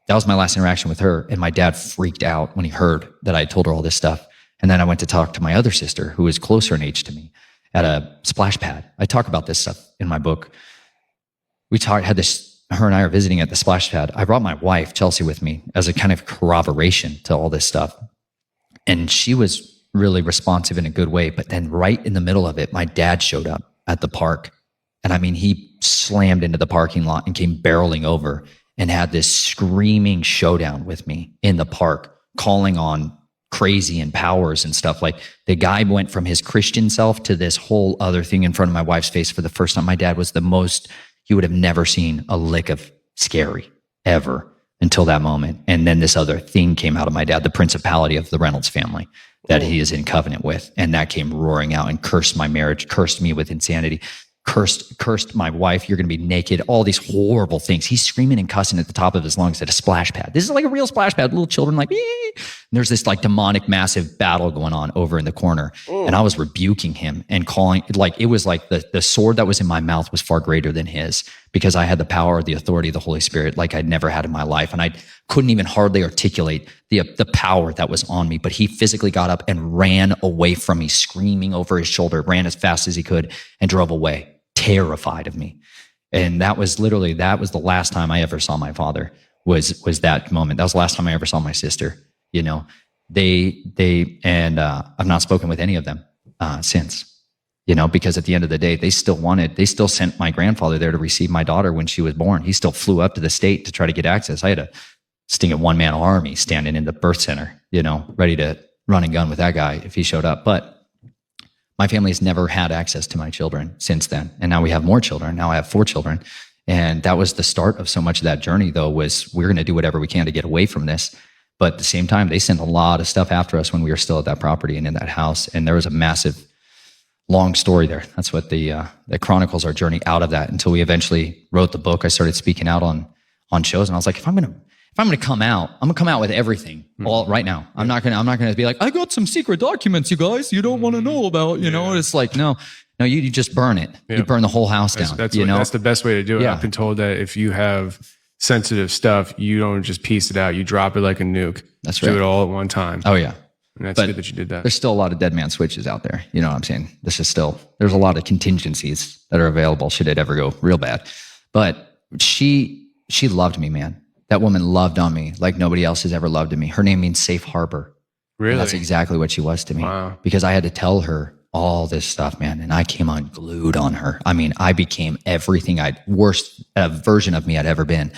that was my last interaction with her. And my dad freaked out when he heard that I told her all this stuff. And then I went to talk to my other sister, who is closer in age to me, at a splash pad. I talk about this stuff in my book. Her and I are visiting at the splash pad. I brought my wife, Chelsea, with me as a kind of corroboration to all this stuff. And she was really responsive in a good way. But then right in the middle of it, my dad showed up at the park. And I mean, he slammed into the parking lot and came barreling over and had this screaming showdown with me in the park, calling on crazy and powers and stuff. Like, the guy went from his Christian self to this whole other thing in front of my wife's face for the first time. My dad was he would have never seen a lick of scary ever until that moment. And then this other thing came out of my dad, the principality of the Reynolds family that he is in covenant with. And that came roaring out and cursed my marriage, cursed me with insanity, cursed my wife. You're going to be naked. All these horrible things. He's screaming and cussing at the top of his lungs at a splash pad. This is like a real splash pad. Little children like, ee! And there's this like demonic, massive battle going on over in the corner. And I was rebuking him and calling, like, it was like the sword that was in my mouth was far greater than his, because I had the power, the authority of the Holy Spirit like I'd never had in my life. And I couldn't even hardly articulate the power that was on me. But he physically got up and ran away from me, screaming over his shoulder, ran as fast as he could and drove away, terrified of me. And that was the last time I ever saw my father, was that moment. That was the last time I ever saw my sister. I've not spoken with any of them since, because at the end of the day, they still sent my grandfather there to receive my daughter when she was born. He still flew up to the state to try to get access. I had a sting at one-man army standing in the birth center, ready to run and gun with that guy if he showed up. But my family has never had access to my children since then. And now we have more children. Now I have 4 children. And that was the start of so much of that journey, though, was we're going to do whatever we can to get away from this. But at the same time, they sent a lot of stuff after us when we were still at that property and in that house. And there was a massive, long story there. That's what the chronicles our journey out of that, until we eventually wrote the book. I started speaking out on shows, and I was like, if I'm gonna come out, I'm gonna come out with everything all right now. I'm not gonna be like, I got some secret documents, you guys, you don't want to know about. It's like, no, you just burn it. You burn the whole house down. That's the best way to do it. I've been told that if you have sensitive stuff, you don't just piece it out. You drop it like a nuke. That's right. Do it all at one time. Oh yeah. And that's good that you did that. There's still a lot of dead man switches out there. You know what I'm saying? There's a lot of contingencies that are available should it ever go real bad. But she loved me, man. That woman loved on me like nobody else has ever loved me. Her name means safe harbor. Really? And that's exactly what she was to me. Wow. Because I had to tell her all this stuff, man. And I came unglued on her. I mean, I became everything worst version of me I'd ever been.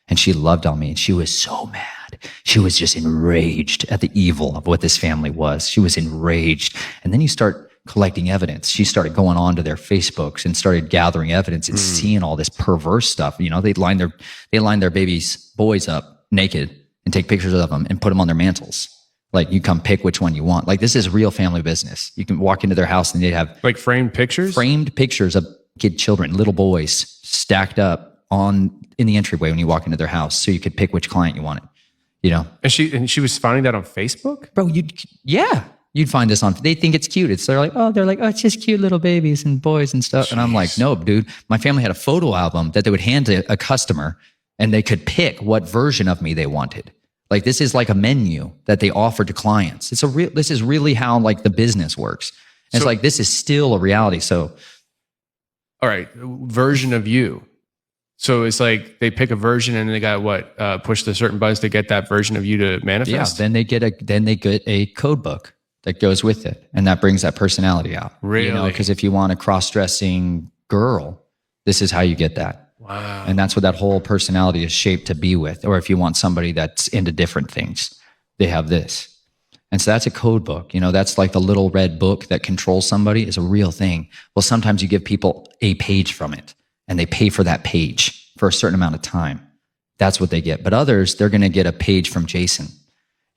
And she loved on me, and she was so mad. She was just enraged at the evil of what this family was. She was enraged. And then you start collecting evidence. She started going on to their Facebooks and started gathering evidence and seeing all this perverse stuff. They'd line their boys up naked and take pictures of them and put them on their mantles. Like, you come pick which one you want. Like, this is real family business. You can walk into their house and they'd have like framed pictures of kid children, little boys stacked up in the entryway when you walk into their house, so you could pick which client you wanted. And she was finding that on Facebook, bro. You'd find this on. They think it's cute. They're like, oh, it's just cute little babies and boys and stuff. Jeez. And I'm like, no, dude. My family had a photo album that they would hand to a customer, and they could pick what version of me they wanted. Like, this is like a menu that they offer to clients. This is really how like the business works. And it's like, this is still a reality. So, all right, version of you. So it's like they pick a version and they got push the certain buttons to get that version of you to manifest. Yeah, then they get a code book that goes with it, and that brings that personality out. Really? Because if you want a cross-dressing girl, this is how you get that. Wow. And that's what that whole personality is shaped to be with. Or if you want somebody that's into different things, they have this. And so that's a code book. That's like the little red book that controls somebody is a real thing. Well, sometimes you give people a page from it, and they pay for that page for a certain amount of time. That's what they get. But others, they're going to get a page from Jason.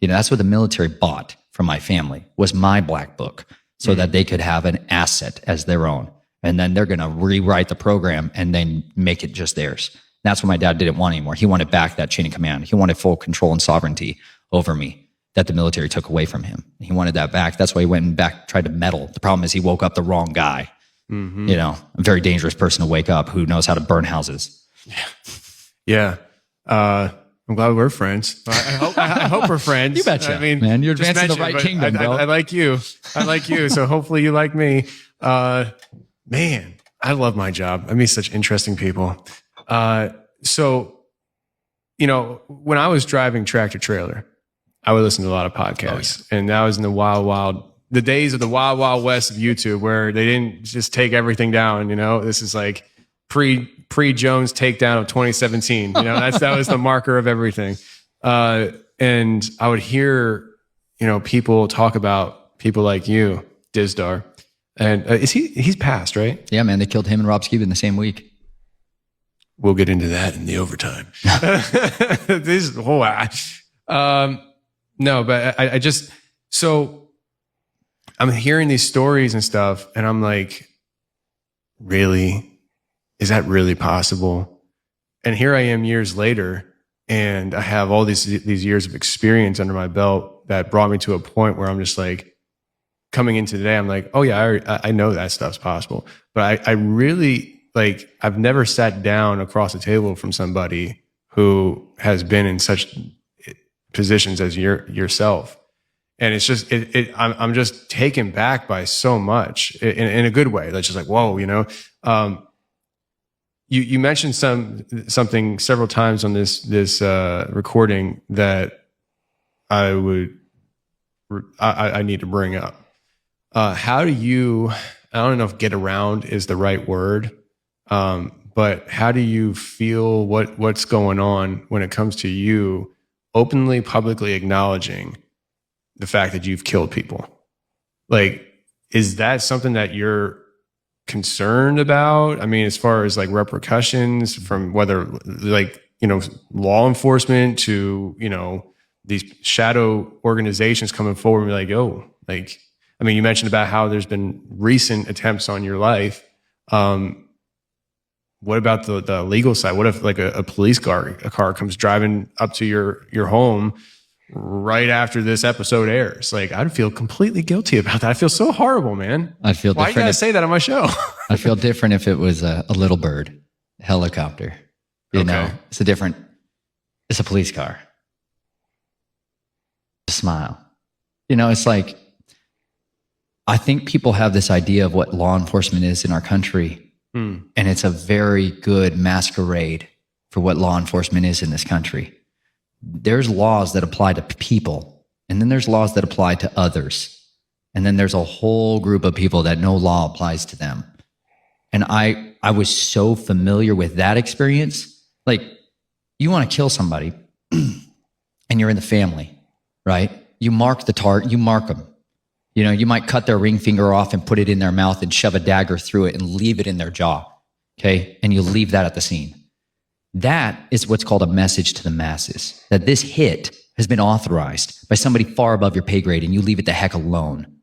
That's what the military bought from my family, was my black book, so that they could have an asset as their own. And then they're going to rewrite the program and then make it just theirs. That's what my dad didn't want anymore. He wanted back that chain of command. He wanted full control and sovereignty over me that the military took away from him. He wanted that back. That's why he went and tried to meddle. The problem is he woke up the wrong guy. Mm-hmm. A very dangerous person to wake up who knows how to burn houses. Yeah. I'm glad we're friends. I hope we're friends. You betcha. I mean, man, you're advancing the right kingdom, bro. I like you. So hopefully you like me. Man, I love my job. I meet such interesting people. So, when I was driving tractor trailer, I would listen to a lot of podcasts, and that was in the days of the wild west of YouTube, where they didn't just take everything down. This is like pre-Jones takedown of 2017. That was the marker of everything. And I would hear, people talk about people like you, Dizdar. And he's passed, right? Yeah, man. They killed him and Rob Skiba in the same week. We'll get into that in the overtime. No, but I just, so I'm hearing these stories and stuff, and I'm like, really? Is that really possible? And here I am years later, and I have all these years of experience under my belt that brought me to a point where I'm just like, coming into today, I'm like, oh yeah, I know that stuff's possible. But I really, like, I've never sat down across the table from somebody who has been in such positions as yourself. And it's just, I'm just taken back by so much in a good way. That's just like, whoa, You mentioned something several times on this recording that I need to bring up. How do you? I don't know if "get around" is the right word, but how do you feel? What's going on when it comes to you openly, publicly acknowledging the fact that you've killed people? Like, is that something that you're concerned about? I mean, as far as like repercussions from whether law enforcement to, these shadow organizations coming forward and be like, oh, like, I mean, you mentioned about how there's been recent attempts on your life. What about the legal side? What if like a police car comes driving up to your home right after this episode airs? Like, I'd feel completely guilty about that. I feel so horrible, man. I'd feel Why different. you gotta say that on my show? I'd feel different if it was a little bird helicopter. It's it's a police car. A smile. It's like, I think people have this idea of what law enforcement is in our country. And it's a very good masquerade for what law enforcement is in this country. There's laws that apply to people, and then there's laws that apply to others. And then there's a whole group of people that no law applies to them. And I was so familiar with that experience. Like, you want to kill somebody and you're in the family, right? You mark the target, you mark them. You might cut their ring finger off and put it in their mouth and shove a dagger through it and leave it in their jaw. Okay. And you leave that at the scene. That is what's called a message to the masses, that this hit has been authorized by somebody far above your pay grade, and you leave it the heck alone.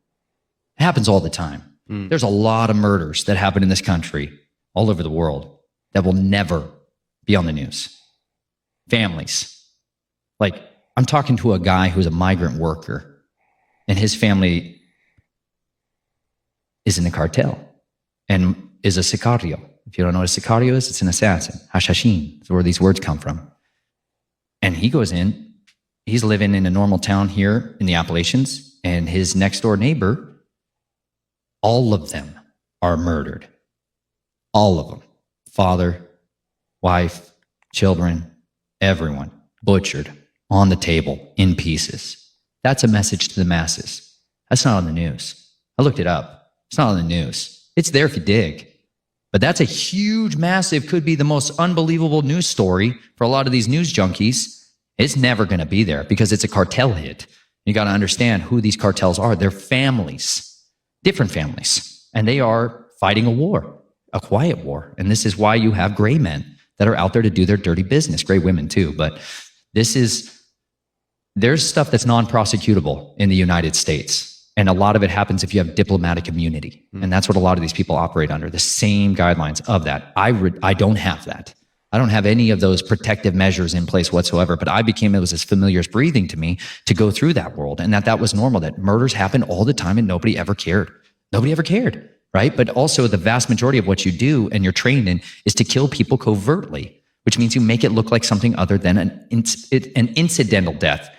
It happens all the time. There's a lot of murders that happen in this country, all over the world, that will never be on the news. Families. Like, I'm talking to a guy who's a migrant worker, and his family is in the cartel and is a sicario. If you don't know what a sicario is, it's an assassin. Hashashin is where these words come from. And he goes in, he's living in a normal town here in the Appalachians, and his next door neighbor, all of them are murdered. All of them. Father, wife, children, everyone butchered on the table in pieces. That's a message to the masses. That's not on the news. I looked it up. It's not on the news. It's there if you dig. But that's a huge, massive, could be the most unbelievable news story for a lot of these news junkies. It's never going to be there because it's a cartel hit. You got to understand who these cartels are. They're families, different families, and they are fighting a war, a quiet war. And this is why you have gray men that are out there to do their dirty business, gray women too. But there's stuff that's non-prosecutable in the United States. And a lot of it happens if you have diplomatic immunity. And that's what a lot of these people operate under, the same guidelines of that. I don't have that. I don't have any of those protective measures in place whatsoever, but it was as familiar as breathing to me to go through that world, and that was normal, that murders happen all the time and nobody ever cared. Nobody ever cared, right? But also the vast majority of what you do and you're trained in is to kill people covertly, which means you make it look like something other than an incidental death.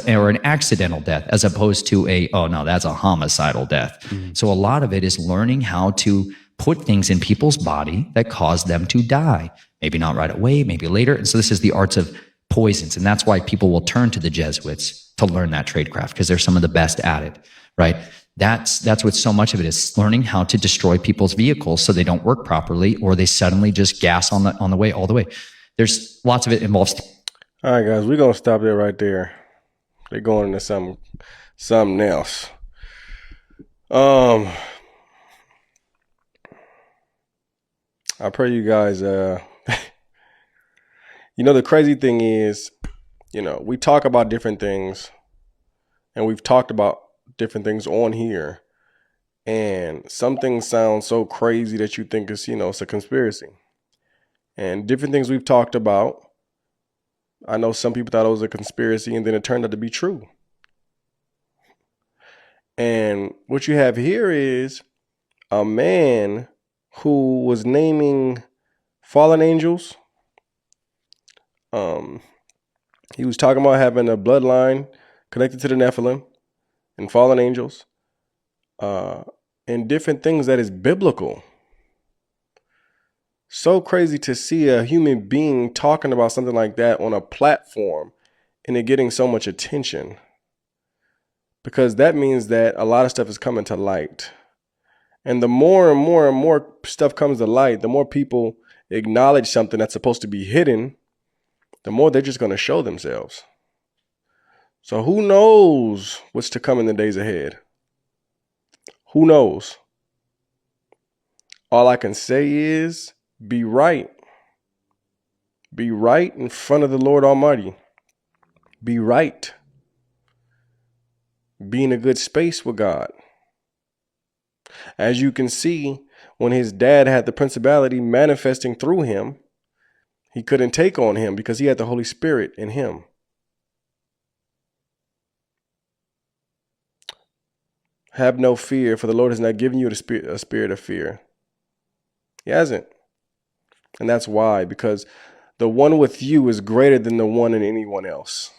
Or an accidental death, as opposed to that's a homicidal death. Mm-hmm. So a lot of it is learning how to put things in people's body that cause them to die. Maybe not right away, maybe later. And so this is the arts of poisons. And that's why people will turn to the Jesuits to learn that tradecraft, because they're some of the best at it, right? That's what so much of it is, learning how to destroy people's vehicles so they don't work properly, or they suddenly just gas on the way all the way. There's lots of it involves. All right, guys, we're going to stop there right there. They're going into something else. I pray you guys, the crazy thing is, we talk about different things, and we've talked about different things on here, and some things sound so crazy that you think it's, it's a conspiracy. And different things we've talked about, I know some people thought it was a conspiracy, and then it turned out to be true. And what you have here is a man who was naming fallen angels. He was talking about having a bloodline connected to the Nephilim and fallen angels, and different things that is biblical. So crazy to see a human being talking about something like that on a platform and it getting so much attention, because that means that a lot of stuff is coming to light. And the more and more and more stuff comes to light, the more people acknowledge something that's supposed to be hidden, the more they're just going to show themselves. So who knows what's to come in the days ahead? Who knows? All I can say is, be right. Be right in front of the Lord Almighty. Be right. Be in a good space with God. As you can see, when his dad had the principality manifesting through him, he couldn't take on him because he had the Holy Spirit in him. Have no fear, for the Lord has not given you a spirit of fear. He hasn't. And that's why, because the one with you is greater than the one in anyone else.